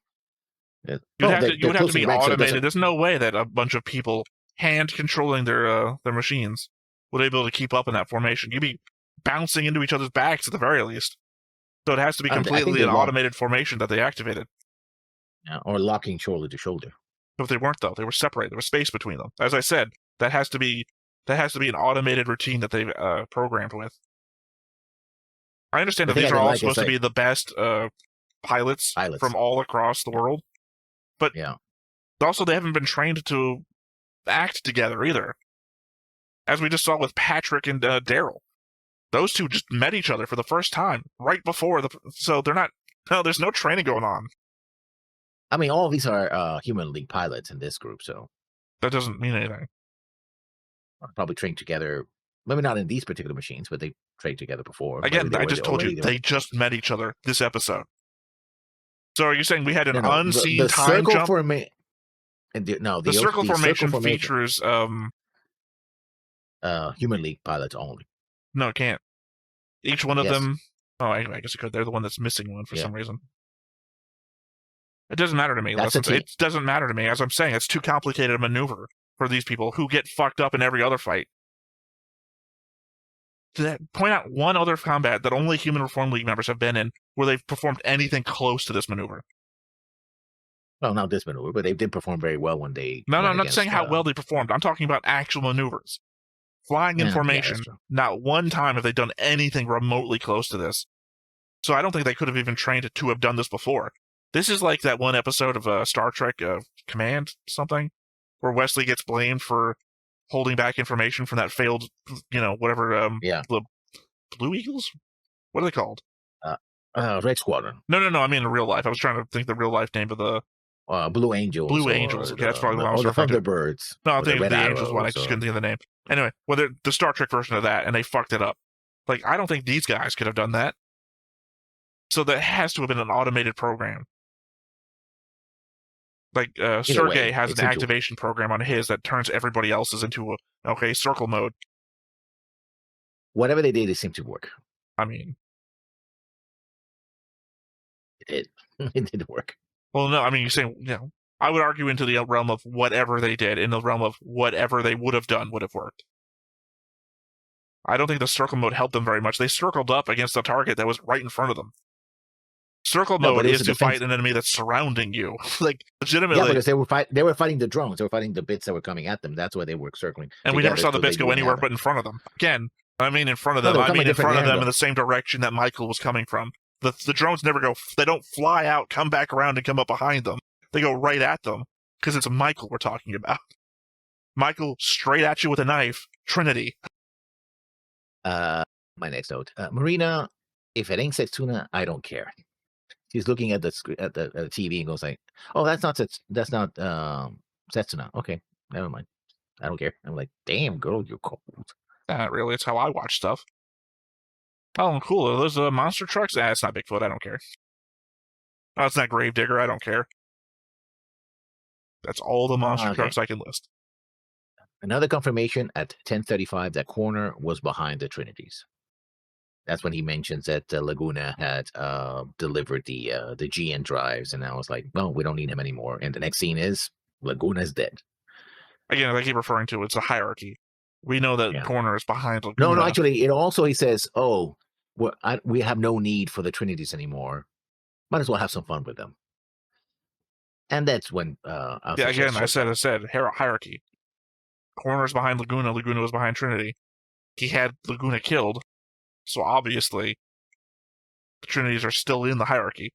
You would have to be automated. There's no way that a bunch of people hand controlling their machines would be able to keep up in that formation. You'd be bouncing into each other's backs at the very least. So it has to be completely an automated formation that they activated. Yeah, or locking shoulder to shoulder. But they weren't, though. They were separated. There was space between them. As I said, that has to be an automated routine that they've programmed with. I understand that these are all supposed to be the best pilots from all across the world, but also they haven't been trained to act together either. As we just saw with Patrick and Daryl, those two just met each other for the first time right before so they're not. No, there's no training going on. I mean, all of these are Human League pilots in this group, so that doesn't mean anything. Probably trained together. Maybe not in these particular machines, but they trained together before. Again, I just told you they just met each other this episode. So are you saying we had an unseen time jump? The circle formation features Human League pilots only. No, it can't. Each one of them. Oh, I guess it could. They're the one that's missing one for some reason. It doesn't matter to me. It doesn't matter to me. As I'm saying, it's too complicated a maneuver for these people who get fucked up in every other fight. Point out one other combat that only Human Reform League members have been in where they've performed anything close to this maneuver. Well, not this maneuver, but they did perform very well when they No, went I'm not saying against. how well they performed. I'm talking about actual maneuvers. Flying in Yeah, that's formation, true. not one time have they done anything remotely close to this. So I don't think they could have even trained to have done this before. This is like that one episode of Star Trek Command something, where Wesley gets blamed for holding back information from that failed, whatever, Yeah. the Blue Eagles? What are they called? Red Squadron, No, I mean in real life. I was trying to think the real life name of the Blue Angels, Blue or Angels. Okay, that's probably what I was the referring to. Thunderbirds, No, I'm or the thinking of Red the Angels one. I Arrows, just or couldn't think of the name. Anyway, well, they're the Star Trek version of that, and they fucked it up. Like, I don't think these guys could have done that. So that has to have been an automated program. Like, either Sergey way, has it an seemed to. activation program on his that turns everybody else's into circle mode. Whatever they did, it seemed to work. I mean, It did. It did work. well, no, I mean, you're saying, I would argue into the realm of whatever they did, in the realm of whatever they would have done would have worked. I don't think the circle mode helped them very much. They circled up against a target that was right in front of them. Circle No, but mode it was is a to defense. fight an enemy that's surrounding you. Like, Yeah, legitimately. because they were fighting the drones. They were fighting the bits that were coming at them. That's why they were circling. And we never together saw the so bits they go wouldn't anywhere have it. but in front of them. Again, I mean in front of No, them. they were I coming mean a in front different of them in angle. the same direction that Michael was coming from. The drones never go. They don't fly out, come back around, and come up behind them. They go right at them because it's Michael we're talking about. Michael straight at you with a knife. Trinity. My next note, Marina. If it ain't Setsuna, I don't care. She's looking at the at the TV and goes like, "Oh, that's not Setsuna." Okay, never mind. I don't care. I'm like, "Damn, girl, you're cold." Really, it's how I watch stuff. Oh, cool. Are those monster trucks? It's not Bigfoot. I don't care. Oh, it's not Gravedigger. I don't care. That's all the monster Okay. trucks I can list. Another confirmation at 10:35 that Corner was behind the Trinities. That's when he mentions that Laguna had delivered the GN drives, and I was like, "Well, we don't need him anymore." And the next scene is Laguna's dead. Again, I keep referring to it's a hierarchy. We know that Corner is behind Laguna. No, actually, it also he says, "Oh, we have no need for the Trinities anymore. Might as well have some fun with them." And that's when again, I said hierarchy. Corner's behind Laguna. Laguna was behind Trinity. He had Laguna killed, so obviously the Trinities are still in the hierarchy.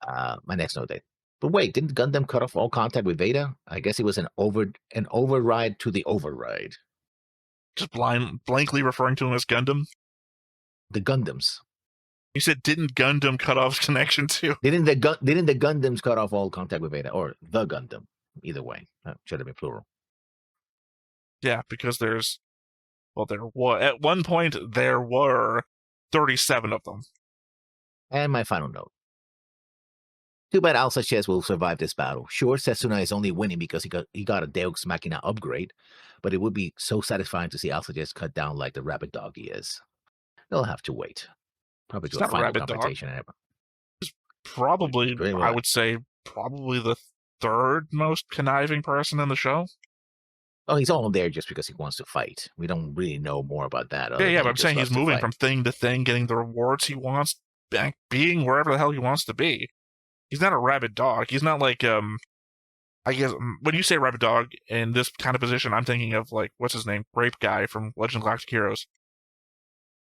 My next note date. But wait, didn't Gundam cut off all contact with Veda? I guess it was an override to the override. Just blankly referring to him as Gundam? The Gundams. You said didn't Gundam cut off connection to? Didn't the Gundams cut off all contact with Veda, or the Gundam? Either way, should have been plural. Yeah, because at one point there were 37 of them. And my final note. Too bad Al Sanchez will survive this battle. Sure, Setsuna is only winning because he got a Deus Machina upgrade, but it would be so satisfying to see Al Sanchez cut down like the rabbit dog he is. They'll have to wait. Probably to a final confrontation. Probably, I would say, probably the third most conniving person in the show. Oh, he's all there just because he wants to fight. We don't really know more about that. Yeah, but I'm saying he's moving from thing to thing, getting the rewards he wants, being wherever the hell he wants to be. He's not a rabid dog. He's not like, I guess, when you say rabid dog in this kind of position, I'm thinking of, like, what's his name? Grape Guy from Legend of Galactic Heroes.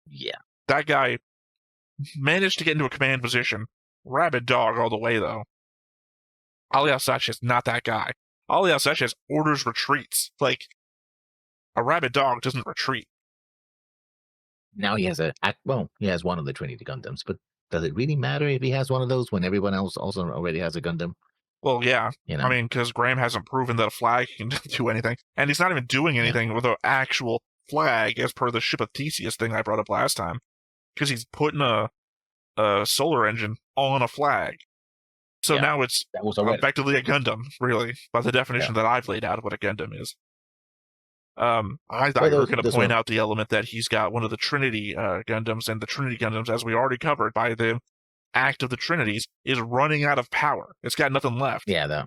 Yeah. That guy managed to get into a command position. Rabid dog all the way, though. Alias Sanchez, not that guy. Alias Sanchez orders retreats. Like, a rabid dog doesn't retreat. Now he has he has one of the Trinity Gundams, but does it really matter if he has one of those when everyone else also already has a Gundam? Well, yeah. I mean, because Graham hasn't proven that a flag can do anything. And he's not even doing anything with an actual flag as per the Ship of Theseus thing I brought up last time. Because he's putting a solar engine on a flag. So now it's effectively a Gundam, really, by the definition that I've laid out of what a Gundam is. I thought you were going to point out the element that he's got one of the Trinity Gundams, and the Trinity Gundams, as we already covered by the act of the Trinities, is running out of power. It's got nothing left. Yeah,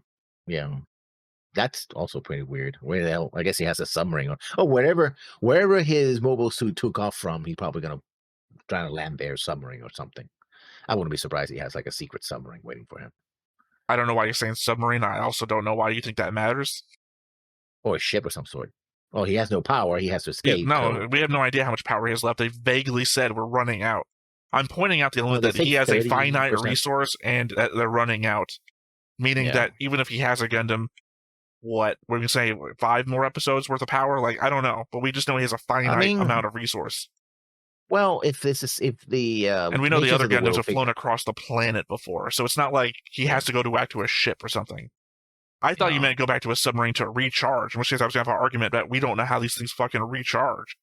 that's also pretty weird. Where the hell? I guess he has a submarine. Wherever his mobile suit took off from, he's probably going to try to land there, submarine or something. I wouldn't be surprised he has like a secret submarine waiting for him. I don't know why you're saying submarine. I also don't know why you think that matters. Or a ship of some sort. Oh, he has no power. He has to escape. No, we have no idea how much power he has left. They vaguely said we're running out. I'm pointing out the element that he has a finite resource and that they're running out. Meaning that even if he has a Gundam, what we say 5 more episodes worth of power? Like, I don't know, but we just know he has a finite amount of resource. Well, if the and we know the other Gundams have flown across the planet before, so it's not like he has to go back to a ship or something. I thought you meant go back to a submarine to recharge, in which case I was going to have an argument that we don't know how these things fucking recharge.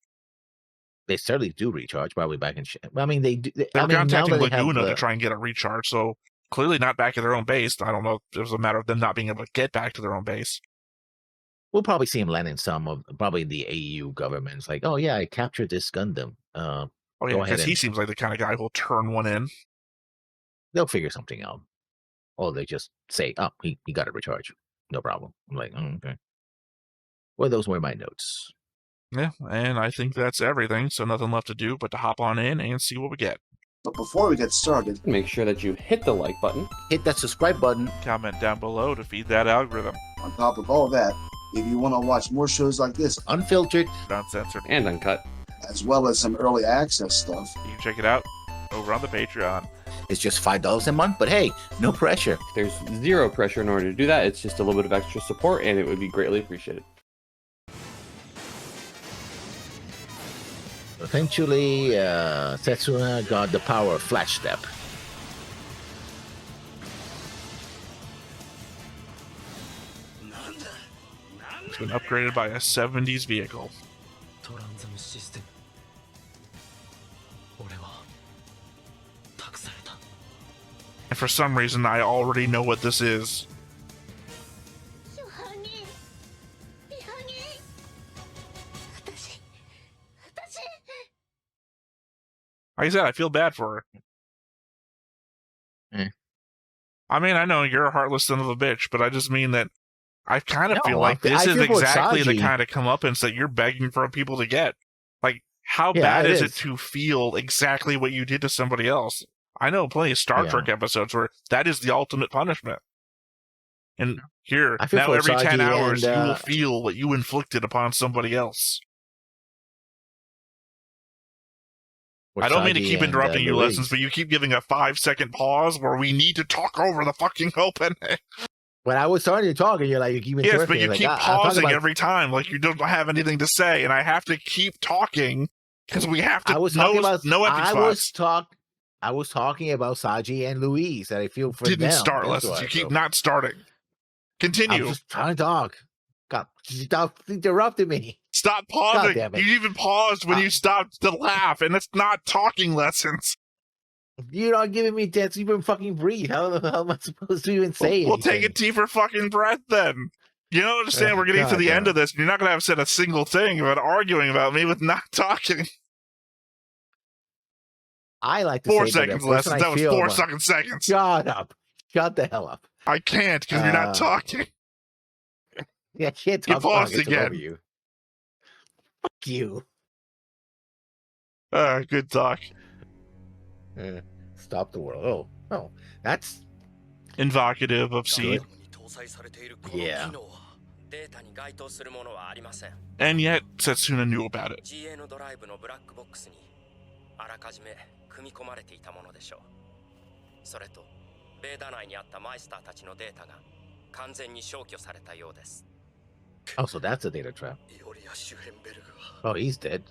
They certainly do recharge, probably back in ship. I mean, they do. They're contacting Laguna to try and get a recharge, so clearly not back at their own base. I don't know if it was a matter of them not being able to get back to their own base. We'll probably see him land in some of probably the AU governments. Like, oh yeah, I captured this Gundam. Oh yeah, because he seems like the kind of guy who'll turn one in. They'll figure something out. Or they just say, oh, he got a recharge. No problem. I'm like, oh, okay. Well, those were my notes. Yeah, and I think that's everything, so nothing left to do but to hop on in and see what we get. But before we get started, make sure that you hit the like button, hit that subscribe button, comment down below to feed that algorithm. On top of all that, if you want to watch more shows like this, unfiltered, uncensored, and uncut, as well as some early access stuff, you can check it out over on the Patreon. It's just $5 a month, but hey, no pressure. There's zero pressure in order to do that. It's just a little bit of extra support, and it would be greatly appreciated. Eventually, Setsuna got the power of Flash Step. It's been upgraded by a 70s vehicle. And for some reason, I already know what this is. Like I said, I feel bad for her. I mean, I know you're a heartless son of a bitch, but I just mean that I kind of feel like this is exactly the kind of comeuppance that you're begging for people to get. Like, how bad is it to feel exactly what you did to somebody else? I know plenty of Star Trek episodes where that is the ultimate punishment. And here, now every 10 hours, you will feel what you inflicted upon somebody else. I don't mean to keep interrupting your lessons, but you keep giving a 5-second pause where we need to talk over the fucking opening. When I was starting to talk, and you're like, you keep interrupting. Yes, but you keep pausing every time, like you don't have anything to say, and I have to keep talking because we have to know epic spots. I was talking about Saji and Louise, that I feel for them. Didn't start lessons. You keep not starting. Continue. I'm just trying to talk. God, stop interrupting me. Stop pausing. You even paused when you stopped to laugh, and it's not talking lessons. You're not giving me a chance to even fucking breathe. How am I supposed to even say We'll take a deeper fucking breath then. You don't understand we're getting to the end of this, and you're not going to have said a single thing about arguing about me with not talking. I like to 4 seconds lessons. That was 4 fucking seconds. Shut up. Shut the hell up. I can't because you're not talking. Yeah, can't talk. You paused again. You. Fuck you. Good talk. Stop the world. Oh, that's invocative of Seed. Yeah. And yet, Setsuna knew about it. Oh, so that's a data trap. Oh, he's dead.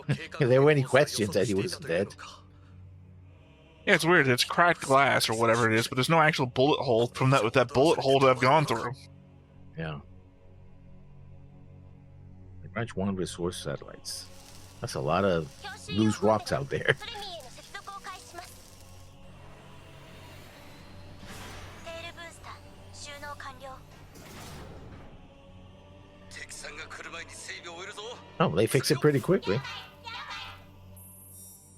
If there were any questions that he was dead. Yeah, it's weird. It's cracked glass or whatever it is, but there's no actual bullet hole from that bullet hole that I've gone through. Yeah. Branch 1 resource satellites. That's a lot of loose rocks out there. Oh, they fix it pretty quickly.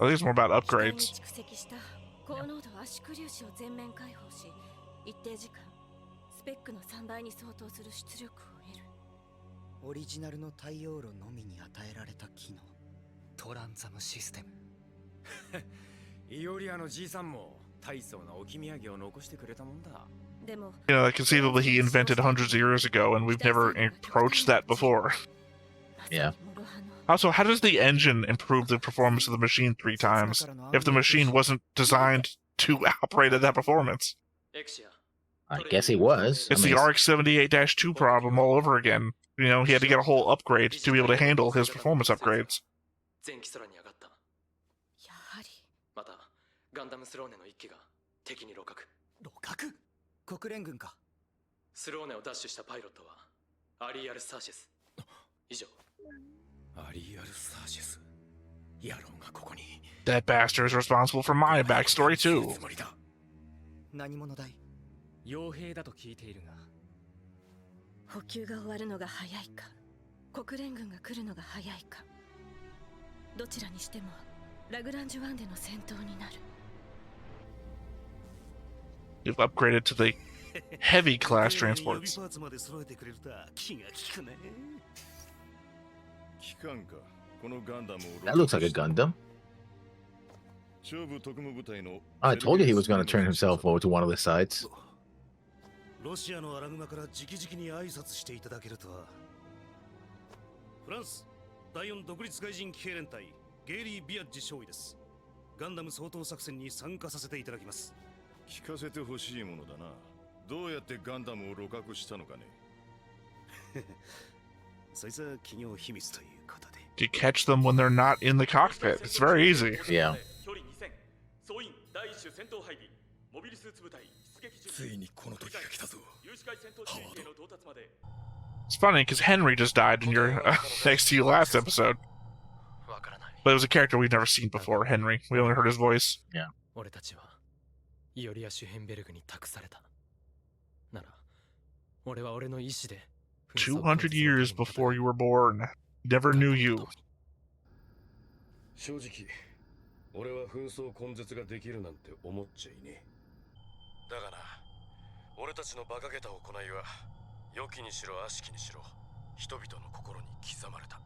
I think it's more about upgrades. You know, conceivably he invented hundreds of years ago, and we've never approached that before. Yeah. Also, how does the engine improve the performance of the machine 3 times if the machine wasn't designed to operate at that performance? I guess it was. It's the RX-78-2 problem all over again. You know, he had to get a whole upgrade to be able to handle his performance upgrades. やはりまたガンダムスローネの一機が敵に鹵獲国連軍かスローネを奪取したパイロットはアリーアル・サーシェス以上アリーアル・サーシェス野郎がここに That bastard is responsible for my backstory too. 何者だい傭兵だと聞いているが補給が終わるのが早いか国連軍が来るのが早いかどちらにしてもラグランジュ湾での戦闘になる You've upgraded to the heavy class transports. That looks like a Gundam. I told you he was going to turn himself over to one of the sides. ロシアのアラグマから直々に挨拶していただけるとは。フランス第4独立外人騎兵連隊ゲイリー・ビアッジ少尉です。ガンダム掃討作戦に参加させていただきます。聞かせてほしいものだな。どうやってガンダムを鹵獲したのかね。そいつは企業秘密ということで。You catch them when they're not in the cockpit. It's very easy. Yeah. 総員第一種戦闘配備モビルスーツ部隊出撃準備ついにこの時が来たぞ。 It's funny because Henry just died in your next to you last episode. But it was a character we've never seen before, Henry. We only heard his voice. Yeah. 俺たちはイオリア・シュヘンベルグに託された。なら、俺は俺の意志で200 years before you were born. Never knew you. 正直、俺は紛争根絶ができるなんて思っちゃいねえ。だがな、俺たちの馬鹿げた行いは、良きにしろ悪しきにしろ、人々の心に刻まれた。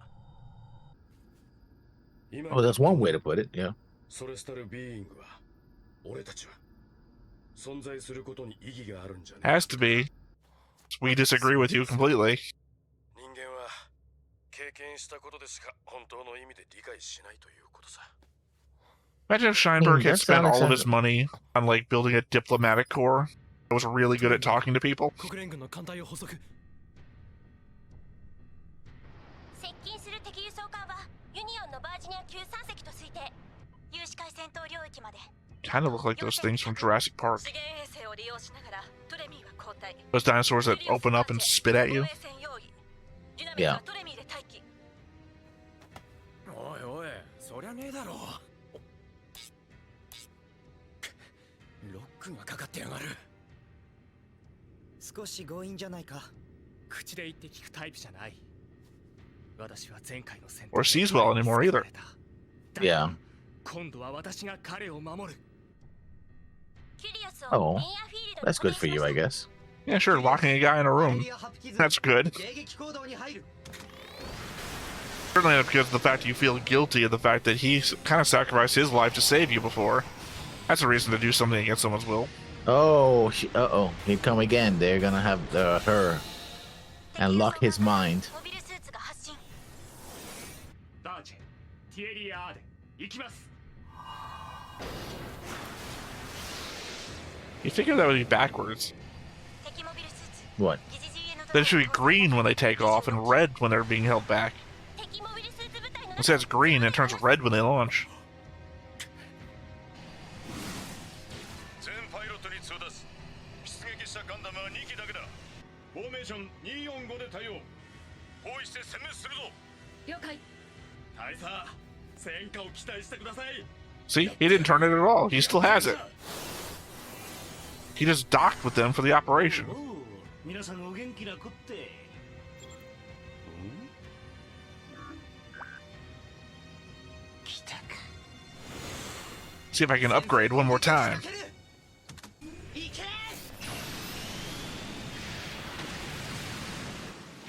Oh, that's one way to put it, yeah. それスタルビーイングは、俺たちは存在することに意義があるんじゃない。 Has to be. We disagree with you completely. 人間は経験したことでしか本当の意味で理解しないということさ。 Imagine if Scheinberg had That's spent all of his Alexander. money on like building a diplomatic corps that was really good at talking to people. 国連軍の艦隊を捕捉。接近する敵輸送艦はユニオンのバージニア級3隻と推定。有視界戦闘領域まで。 Kind of look like those things from Jurassic Park. 資源衛星を利用しながらトレミーは交代 Those dinosaurs that open up and spit at you. 防衛線用意デュナミはトレミーで待機おいおい、そりゃねえだろ。ロックがかかってやがる。少し強引じゃないか。口で言って聞くタイプじゃない。私は前回の戦闘 Or sees well anymore either. Yeah. 今度は私が彼を守る。 Oh, that's good for you, I guess. Yeah, sure, locking a guy in a room. That's good. Certainly not because of the fact you feel guilty of the fact that he kind of sacrificed his life to save you before. That's a reason to do something against someone's will. Oh, uh-oh. Here come again. They're gonna have her and lock his mind. モビルスーツが発進。ダーチェ、ティエリア・アーデン、行きます。 You figure that would be backwards. 敵モビルスーツ。 What? 疑似陣営の That it should be green when they take off and red when they're being held back. 敵モビルスーツ部隊の Instead it's green and it turns red when they launch. 全パイロットに通達。出撃したガンダムは2機だけだ。フォーメーション245で対応。包囲して殲滅するぞ。了解大佐、戦果を期待してください。 See? He didn't turn it at all. He still has it. He just docked with them for the operation. おう、皆さんお元気なこって。来たか。 See if I can upgrade one more time.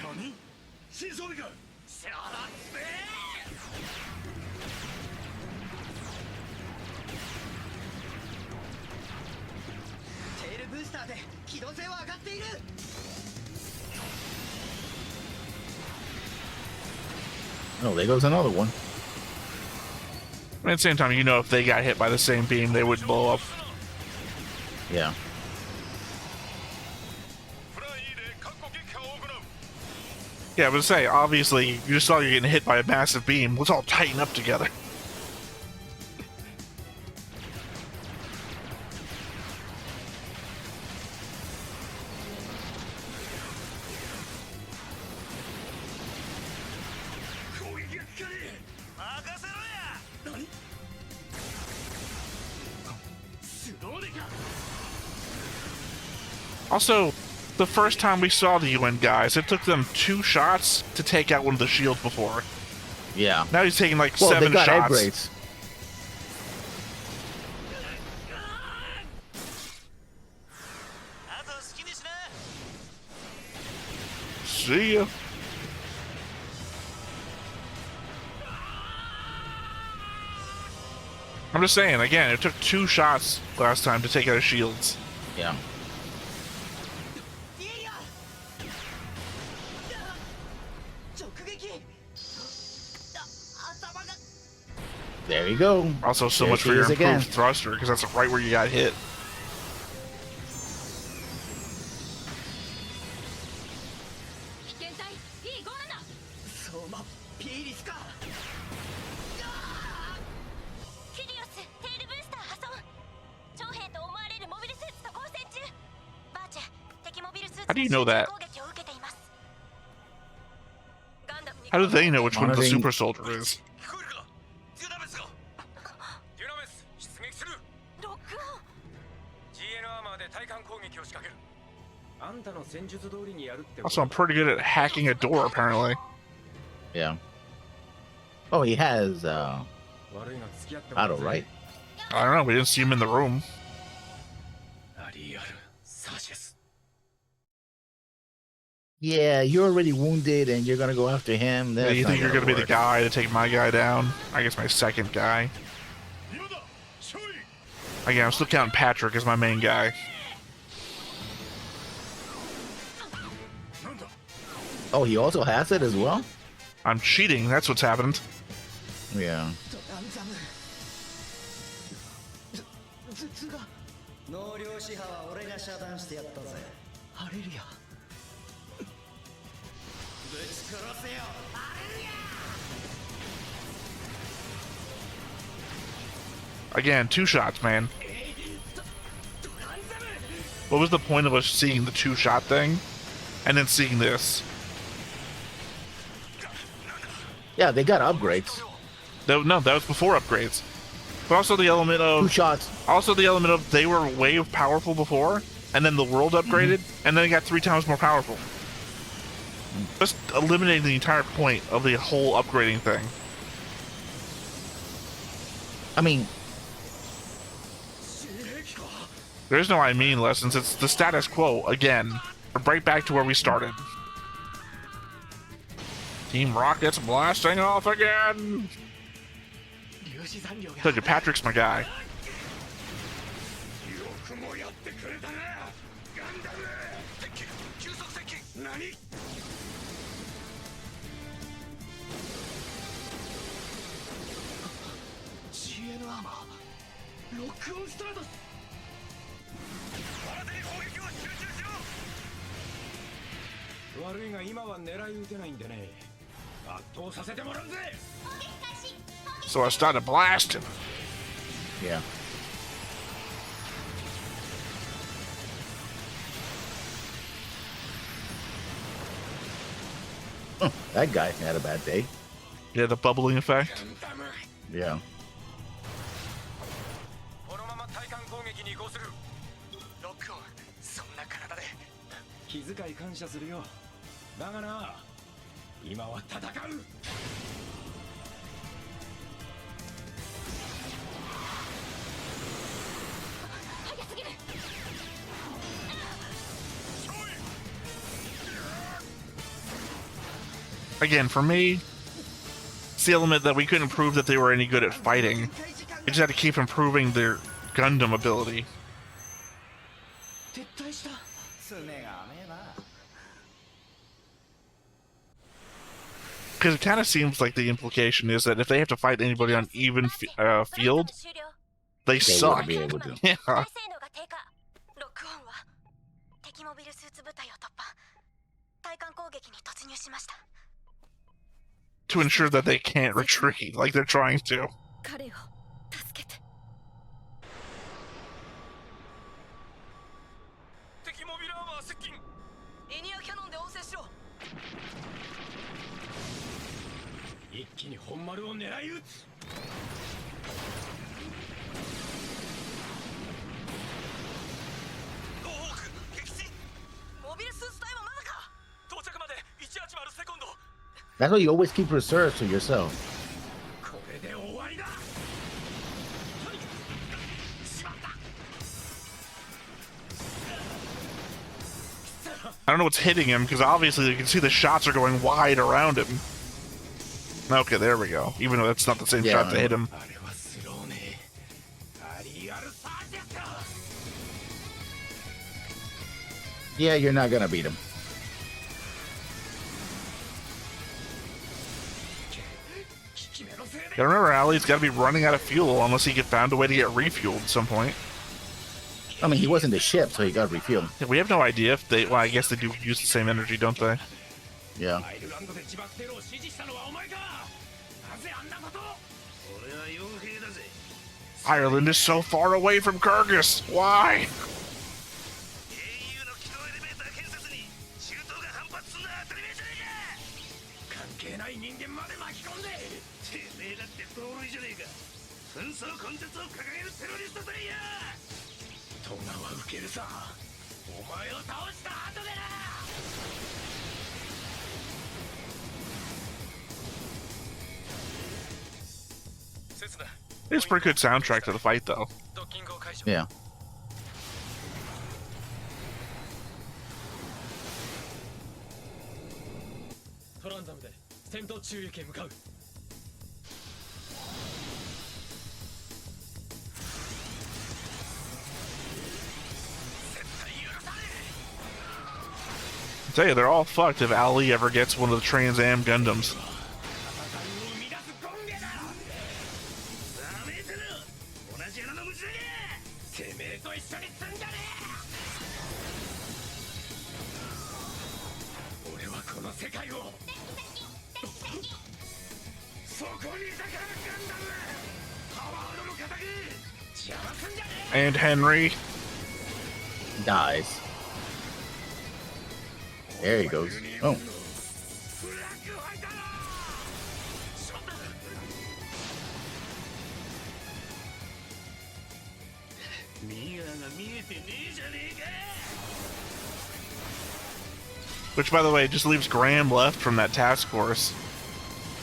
何？新装備か。しゃらっせー。テールブースターで機 Oh, there goes another one. At the same time, you know, if they got hit by the same beam, they would blow up. Yeah. Yeah, but to say, obviously, you just saw you're getting hit by a massive beam. Let's all tighten up together. Also, the first time we saw the UN guys, it took them 2 shots to take out one of the shields before. Yeah. Now he's taking like Well, 7 they got shots. upgrades. See ya. I'm just saying, again, it took 2 shots last time to take out his shields. Yeah. There you go. Also, so There much she for your is improved again. thruster, because that's right where you got hit. How do you know that? How do they know which one the Monitoring- super soldier is? Also, I'm pretty good at hacking a door, apparently. Yeah. Oh, he has auto, right? I don't know, we didn't see him in the room. Yeah, you're already wounded and you're gonna go after him. Yeah, That's you not think you're gonna be the work. guy to take my guy down? I guess my second guy. Again, I'm still counting Patrick as my main guy. Oh, he also has it as well? I'm cheating, that's what's happened. Yeah. Again, 2 shots, man. What was the point of us seeing the 2-shot thing and then seeing this? Yeah, they got upgrades. No, that was before upgrades. But also the element 2 of shots. they were way powerful before, and then the world upgraded, and then it got 3 times more powerful. Just eliminating the entire point of the whole upgrading thing. I mean, There's no I mean lessons, it's the status quo again. We're right back to where we started. Team Rocket's blasting off again! Told you, Patrick's my guy. So I started blasting. yeah. That guy had a bad day. Yeah, the bubbling effect. Yeah. Again, for me, it's the element that we couldn't prove that they were any good at fighting. They just had to keep improving their Gundam ability. Because it kind of seems like the implication is that if they have to fight anybody on even field, they suck. wouldn't be able to. Yeah. 再生能が低下。ロックオンは敵モビルスーツ部隊を突破。対艦攻撃に突入しました。 To ensure that they can't retreat like they're trying to. 彼を助けて。敵モビルアーマー接近。リニアキャノンで応戦しろ。一気に本丸を狙い撃つ。ゴーク撃墜。モビルスーツ隊はまだか。到着まで180セコンド。 That's why you always keep reserves to yourself. これで終わりだ。しまった。 I don't know what's hitting him because obviously you can see the shots are going wide around him. Okay, there we go. Even though that's not the same Yeah, shot that hit him. あれはスローネ。アリアルサージェット。 Yeah, you're not gonna beat him. Gotta remember, Allie's gotta be running out of fuel unless he get found a way to get refueled at some point. I mean, he wasn't the ship, so he got refueled. Yeah, we have no idea if they. Well, I guess they do use the same energy, don't they? Yeah. アイルランドで自爆テロを指示したのはお前か。なぜあんなこと。俺は傭兵だぜ。 Ireland is so far away from Kyrgyz. Why? 英雄の機動エレベーター建設に中東が反発するのは当たり前じゃねえか。関係ない人間まで巻き込んで。てめえだって同類じゃねえか。紛争根絶を掲げるテロリストだいや。トナは受けるさ。お前を倒した後でな。 It's a pretty good soundtrack to the fight, though. Yeah. トランザムで戦闘中域へ向かう。 I tell you, they're all fucked if Ali ever gets one of the Trans Am Gundams. そこにいたかガンダム。パワードの仇。邪魔すんじゃねえ。 And Henry. Dies. There he goes. Oh. フラッグファイターだ。しまった。ミアが見えてねえじゃねえか。 Which, by the way, just leaves Graham left from that task force.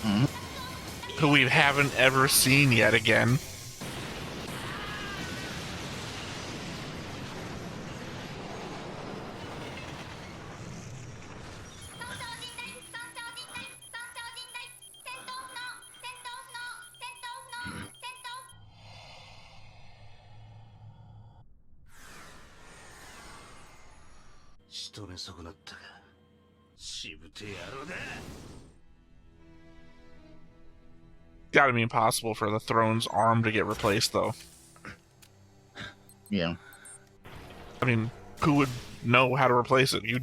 Mhm. Who we haven't ever seen yet again. Gotta be impossible for the throne's arm to get replaced, though. Yeah. I mean, who would know how to replace it? I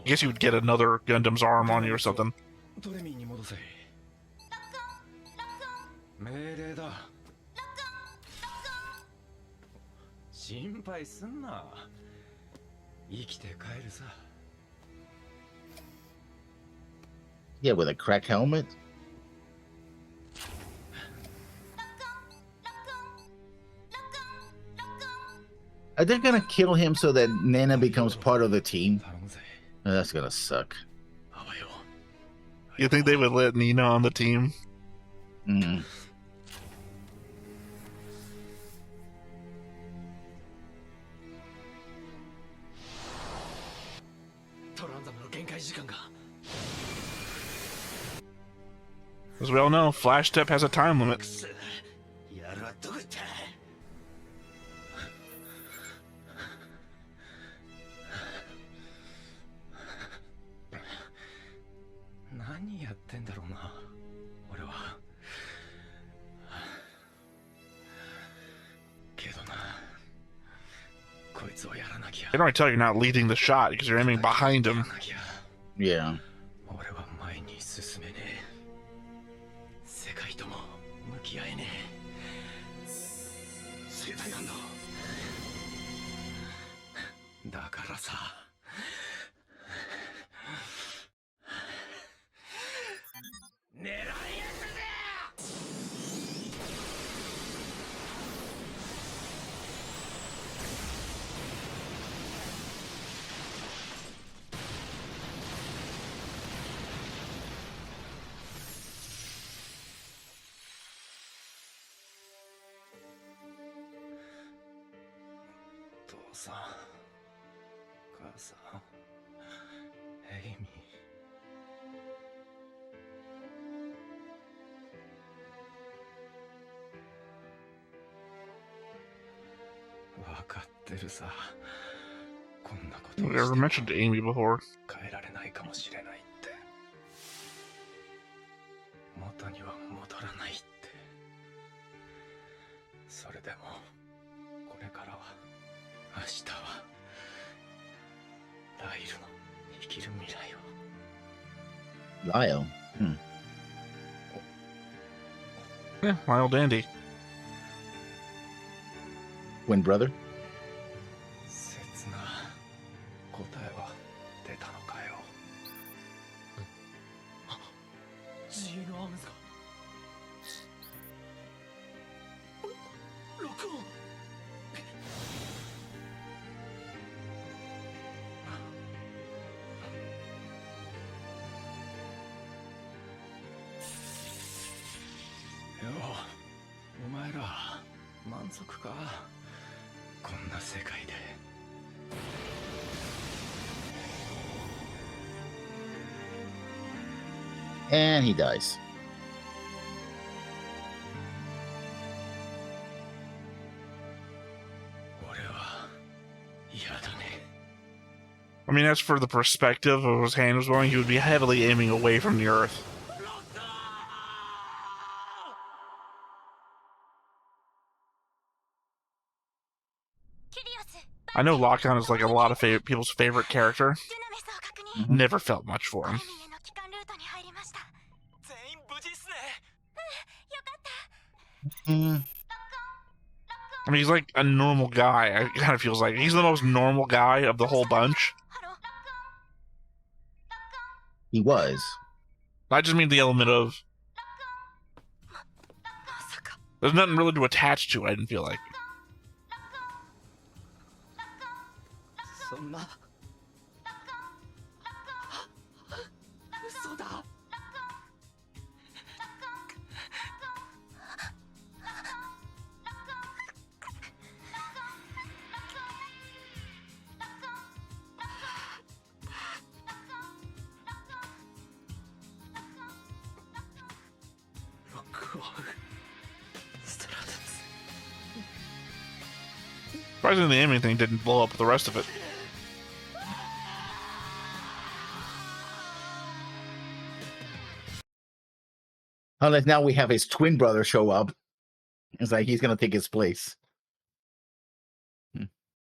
guess you would get another Gundam's arm on you or something. ドレミーに戻せ。命令だ。心配すんな。生きて帰るさ。 Yeah, with a crack helmet. Are they gonna kill him so that Nana becomes part of the team? 頼むぜ。 Oh, that's gonna suck. あわよ。 You think they would let Nina on the team? Mm. トランザムの限界時間が。 As we all know, Flash Step has a time limit. くそ。やるはどこ行った。 All ろうな、俺は。けどな、こいつをやらなきゃ。 They don't really tell you you're not leading the shot because you're aiming behind him. Yeah. 俺は前に進めねえ。世界とも向き合えねえ。世代なんだ。だからさ、狙いやがれ。父さん、母さん、エイミー。分かってるさ。こんなことを I've never して mentioned Amy before. 変えられないかもしれないって。元には戻らないって。それでもこれからは、明日はライルの生きる未来を。Lyle. Yeah, Lyle Dandy. Twin brother? 切な答えは出たのかよ。GN アームズが録音。よう、お前ら満足か？こんな世界で。And he dies. I mean, as for the perspective of his hand was going, he would be heavily aiming away from the earth. I know Lock-On is like a lot of people's favorite character. Never felt much for him. I mean, he's like a normal guy. It kind of feels like he's the most normal guy of the whole bunch. He was. I just mean the element of there's nothing really to attach to. I didn't feel like. Surprisingly, the aiming thing didn't blow up the rest of it. Unless now we have his twin brother show up. It's like he's going to take his place.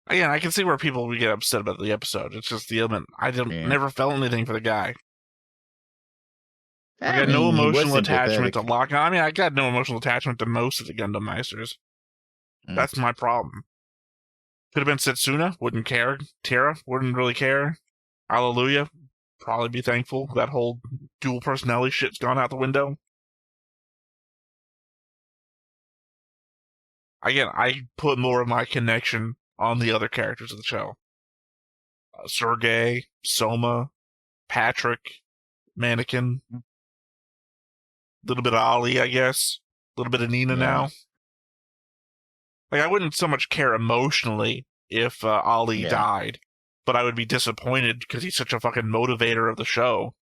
Again, I can see where people would get upset about the episode. It's just the element. I never felt anything for the guy. I got no emotional attachment to Lock-On. I mean, I got no emotional attachment to most of the Gundam Meisters. That's my problem. Could have been Setsuna, wouldn't care. Terra, wouldn't really care. Hallelujah, probably be thankful. That whole dual personality shit's gone out the window. Again, I put more of my connection on the other characters of the show. Sergei, Soma, Patrick, Mannequin, a little bit of Ali, I guess. A little bit of Nina now. Like, I wouldn't so much care emotionally if Ali died, but I would be disappointed because he's such a fucking motivator of the show.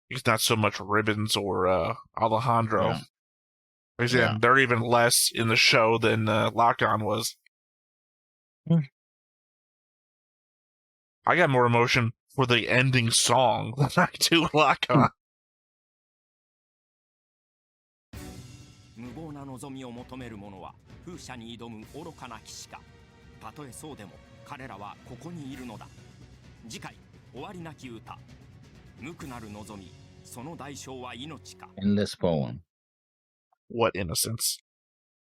He's not so much Ribbons or Alejandro. They're even less in the show than Lock-On was. I got more emotion for the ending song that I do lock on. 無謀な望みを求める者は風車に挑む愚かな騎士か。たとえそうでも彼らはここにいるのだ。次回終わりなき歌。無垢なる望み、その代償は命か。 Endless poem. What innocence?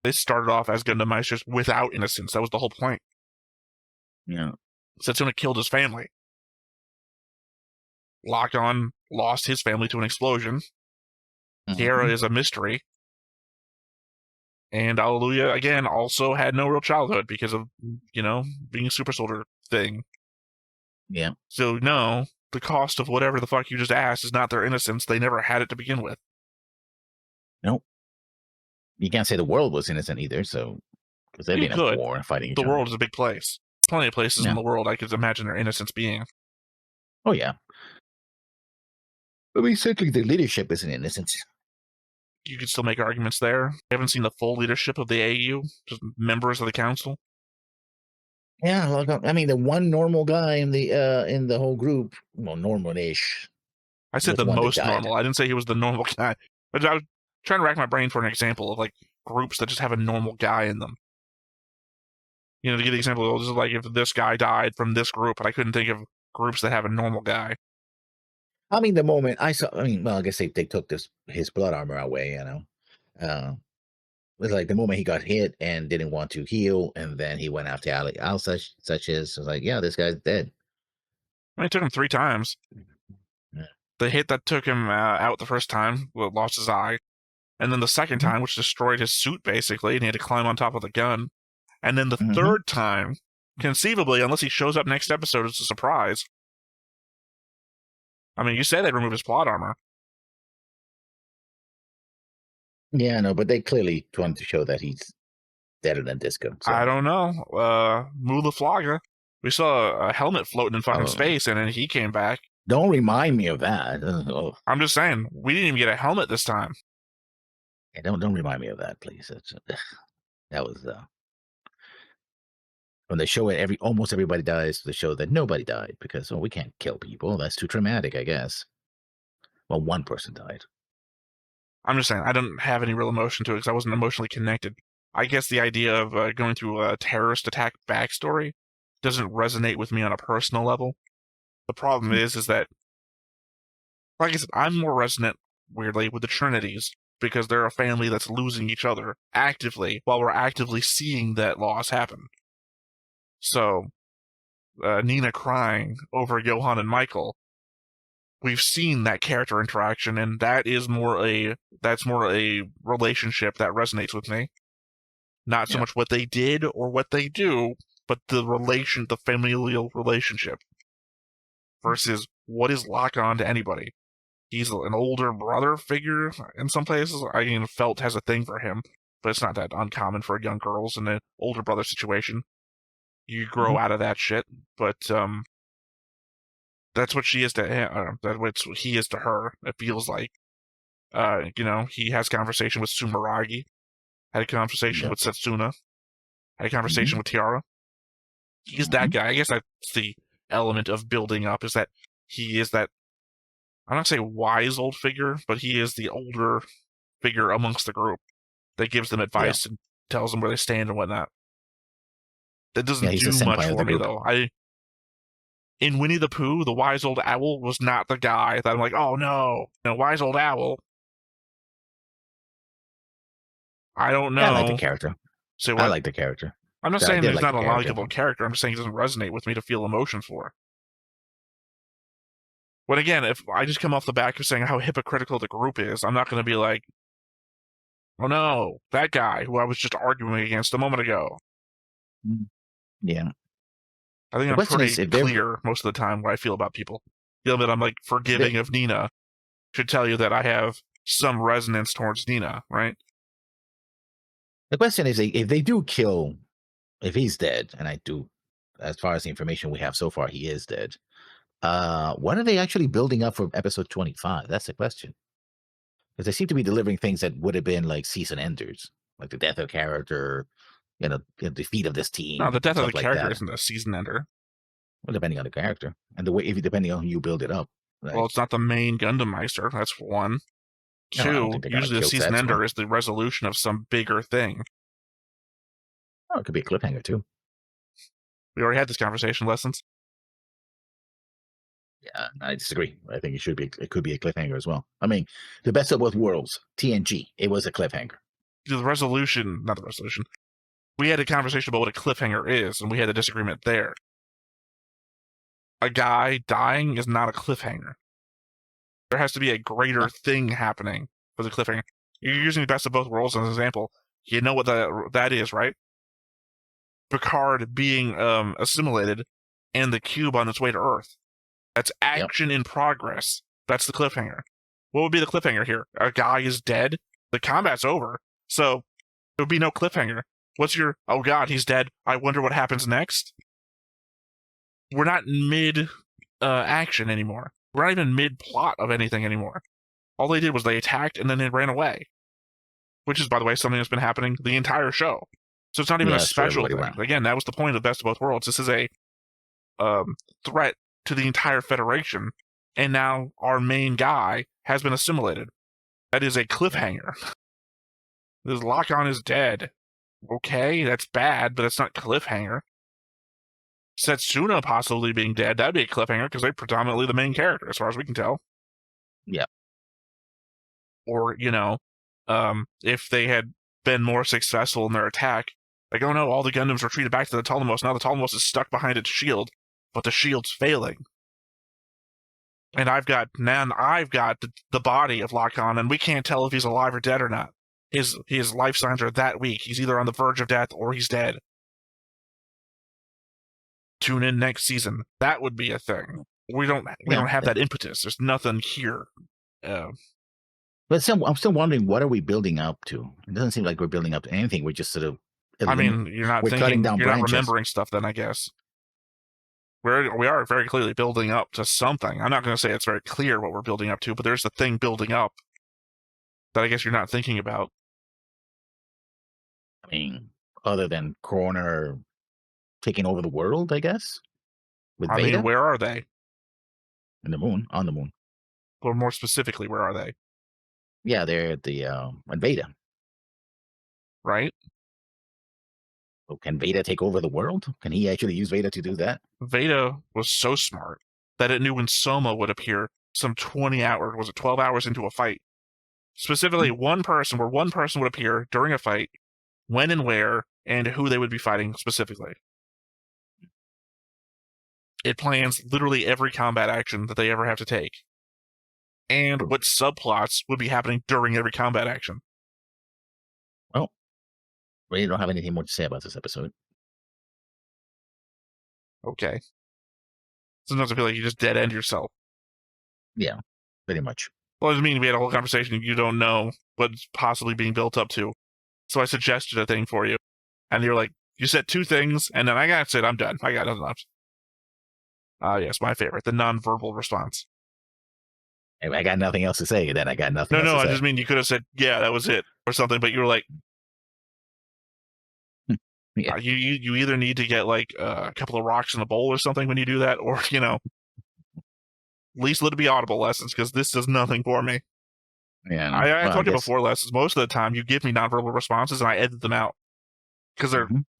They started off as Gundam Meisters without innocence. That was the whole point. Yeah. Setsuna killed his family. Lock-on lost his family to an explosion. Kiara is a mystery. And Alleluia, again, also had no real childhood because of, being a super soldier thing. Yeah. So, no, the cost of whatever the fuck you just asked is not their innocence. They never had it to begin with. Nope. You can't say the world was innocent either, so... Because they've been at war and fighting each other. The world is a big place. Plenty of places in the world I could imagine their innocence being. Oh, yeah. I mean, certainly the leadership isn't innocent. You could still make arguments there. You haven't seen the full leadership of the AU, just members of the council. Yeah, I mean, the one normal guy in the whole group, well, normal-ish. I said the most normal. I didn't say he was the normal guy. But I was trying to rack my brain for an example of, like, groups that just have a normal guy in them. To get the example, this is like if this guy died from this group, and I couldn't think of groups that have a normal guy. I mean, the moment I guess they took his blood armor away, it was like the moment he got hit and didn't want to heal, and then he went after Al such as, was like, yeah, this guy's dead. I mean, it took him 3 times. Yeah. The hit that took him out the first time, lost his eye. And then the second time, which destroyed his suit, basically, and he had to climb on top of the gun. And then the third time, conceivably, unless he shows up next episode as a surprise. I mean, you say they removed his plot armor. Yeah, no, but they clearly wanted to show that he's deader than Disco. So. I don't know. Mula Flaga. We saw a helmet floating in fucking space, and then he came back. Don't remind me of that. I'm just saying, we didn't even get a helmet this time. Yeah, don't remind me of that, please. That was when they show it, almost everybody dies. They show that nobody died because we can't kill people. That's too traumatic, I guess. Well, one person died. I'm just saying, I didn't have any real emotion to it because I wasn't emotionally connected. I guess the idea of going through a terrorist attack backstory doesn't resonate with me on a personal level. The problem is that, like I said, I'm more resonant, weirdly, with the Trinities because they're a family that's losing each other actively while we're actively seeing that loss happen. So, Nina crying over Johan and Michael, we've seen that character interaction, and that's more a relationship that resonates with me. Not so much what they did or what they do, but the familial relationship. Versus what is lock-on to anybody. He's an older brother figure in some places. I mean, Felt has a thing for him, but it's not that uncommon for young girls in an older brother situation. You grow out of that shit, but that's what she is to him. That's what he is to her. It feels like, he has conversation with Sumeragi, had a conversation with Setsuna, had a conversation with Tiara. He's that guy. I guess that's the element of building up, is that he is that, I'm not saying wise old figure, but he is the older figure amongst the group that gives them advice and tells them where they stand and whatnot. That doesn't do much for me, though. In Winnie the Pooh, the wise old owl was not the guy that I'm like, oh no, wise old owl. I don't know. Yeah, I like the character. So I like the character. I'm not saying he's not a likable character. I'm just saying he doesn't resonate with me to feel emotion for. But again, if I just come off the back of saying how hypocritical the group is, I'm not going to be like, oh no, that guy who I was just arguing against a moment ago. Yeah. I think I'm pretty clear most of the time what I feel about people. The other bit I'm like forgiving of Nina should tell you that I have some resonance towards Nina, right? The question is, if they do kill, if he's dead, and I do, as far as the information we have so far, he is dead. What are they actually building up for episode 25? That's the question. Because they seem to be delivering things that would have been like season enders, like the death of character, the defeat of this team. No, the death of the character isn't a season ender. Well, depending on the character and the way, depending on who you build it up. Like, Well, it's not the main Gundam Meister. That's one. No, I don't Two, think they're gonna usually the kill season Setsu. ender is the resolution of some bigger thing. Oh, it could be a cliffhanger too. We already had this conversation, Lessons. Yeah, I disagree. I think it could be a cliffhanger as well. I mean, the best of both worlds, TNG, it was a cliffhanger. Not the resolution. We had a conversation about what a cliffhanger is, and we had a disagreement there. A guy dying is not a cliffhanger. There has to be a greater thing happening for the cliffhanger. You're using the best of both worlds as an example. You know what that is, right? Picard being assimilated and the cube on its way to Earth. That's action in progress. That's the cliffhanger. What would be the cliffhanger here? A guy is dead? The combat's over, so there would be no cliffhanger. What's your, oh god, he's dead, I wonder what happens next? We're not mid-action anymore. We're not even mid-plot of anything anymore. All they did was they attacked and then they ran away. Which is, by the way, something that's been happening the entire show. So it's not even a special thing. Again, that was the point of Best of Both Worlds. This is a threat to the entire Federation, and now our main guy has been assimilated. That is a cliffhanger. This Lock-On is dead. Okay, that's bad, but that's not cliffhanger. Setsuna possibly being dead, that'd be a cliffhanger, because they're predominantly the main character, as far as we can tell. Yeah. Or, if they had been more successful in their attack, like, oh no, all the Gundams retreated back to the Ptolemos, now the Ptolemos is stuck behind its shield, but the shield's failing. And I've got the body of Lock-On, and we can't tell if he's alive or dead or not. His life signs are that weak. He's either on the verge of death or he's dead. Tune in next season. That would be a thing. We don't have that impetus. There's nothing here. But I'm still wondering, what are we building up to? It doesn't seem like we're building up to anything. We're just sort of. I mean, you're not thinking. You're not remembering stuff. Then I guess we are very clearly building up to something. I'm not going to say it's very clear what we're building up to, but there's the thing building up that I guess you're not thinking about. I mean, other than Coroner taking over the world, I guess. With Veda? Mean, where are they? On the moon. Or more specifically, where are they? Yeah, they're at the on Veda. Right? Well, can Veda take over the world? Can he actually use Veda to do that? Veda was so smart that it knew when Soma would appear some 20 hours, was it 12 hours into a fight? Specifically, one person would appear during a fight, when and where, and who they would be fighting specifically. It plans literally every combat action that they ever have to take. And what subplots would be happening during every combat action. Well, really don't have anything more to say about this episode. Okay. Sometimes I feel like you just dead end yourself. Yeah, pretty much. Well, I mean, we had a whole conversation. You don't know what's possibly being built up to. So I suggested a thing for you. And you're like, you said two things, and then I said, I'm done. I got nothing left. Yes, my favorite, the non-verbal response. I got nothing else to say, then I got nothing else to say. I just mean you could have said, yeah, that was it, or something, but you were like, yeah. You either need to get like a couple of rocks in a bowl or something when you do that, or, at least let it be audible Lessons, because this does nothing for me. Yeah, I told you before, Lessons, most of the time you give me nonverbal responses and I edit them out. Because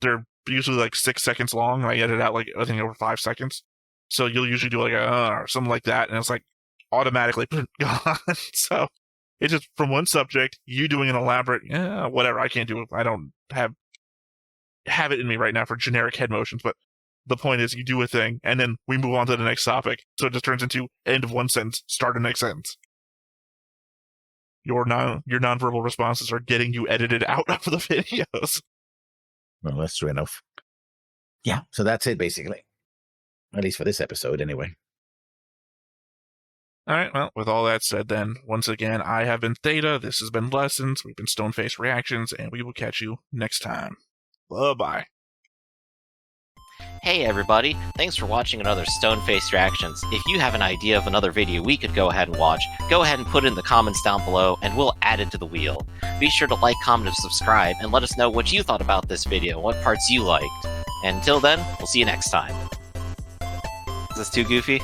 they're usually like 6 seconds long, and I edit out like, I think, over 5 seconds. So you'll usually do like or something like that, and it's like automatically gone. So it's just from one subject, you doing an elaborate, whatever. I can't do it. I don't have it in me right now for generic head motions, but the point is you do a thing, and then we move on to the next topic. So it just turns into end of one sentence, start of next sentence. Your nonverbal responses are getting you edited out of the videos. Well, that's true enough. Yeah, so that's it, basically. At least for this episode, anyway. All right, well, with all that said then, once again, I have been Theta, this has been Lessons, we've been Stoneface Reactions, and we will catch you next time. Bye-bye. Hey everybody, thanks for watching another Stoneface Reactions. If you have an idea of another video we could go ahead and watch, go ahead and put it in the comments down below, and we'll add it to the wheel. Be sure to like, comment, and subscribe, and let us know what you thought about this video, what parts you liked. And until then, we'll see you next time. Is this too goofy?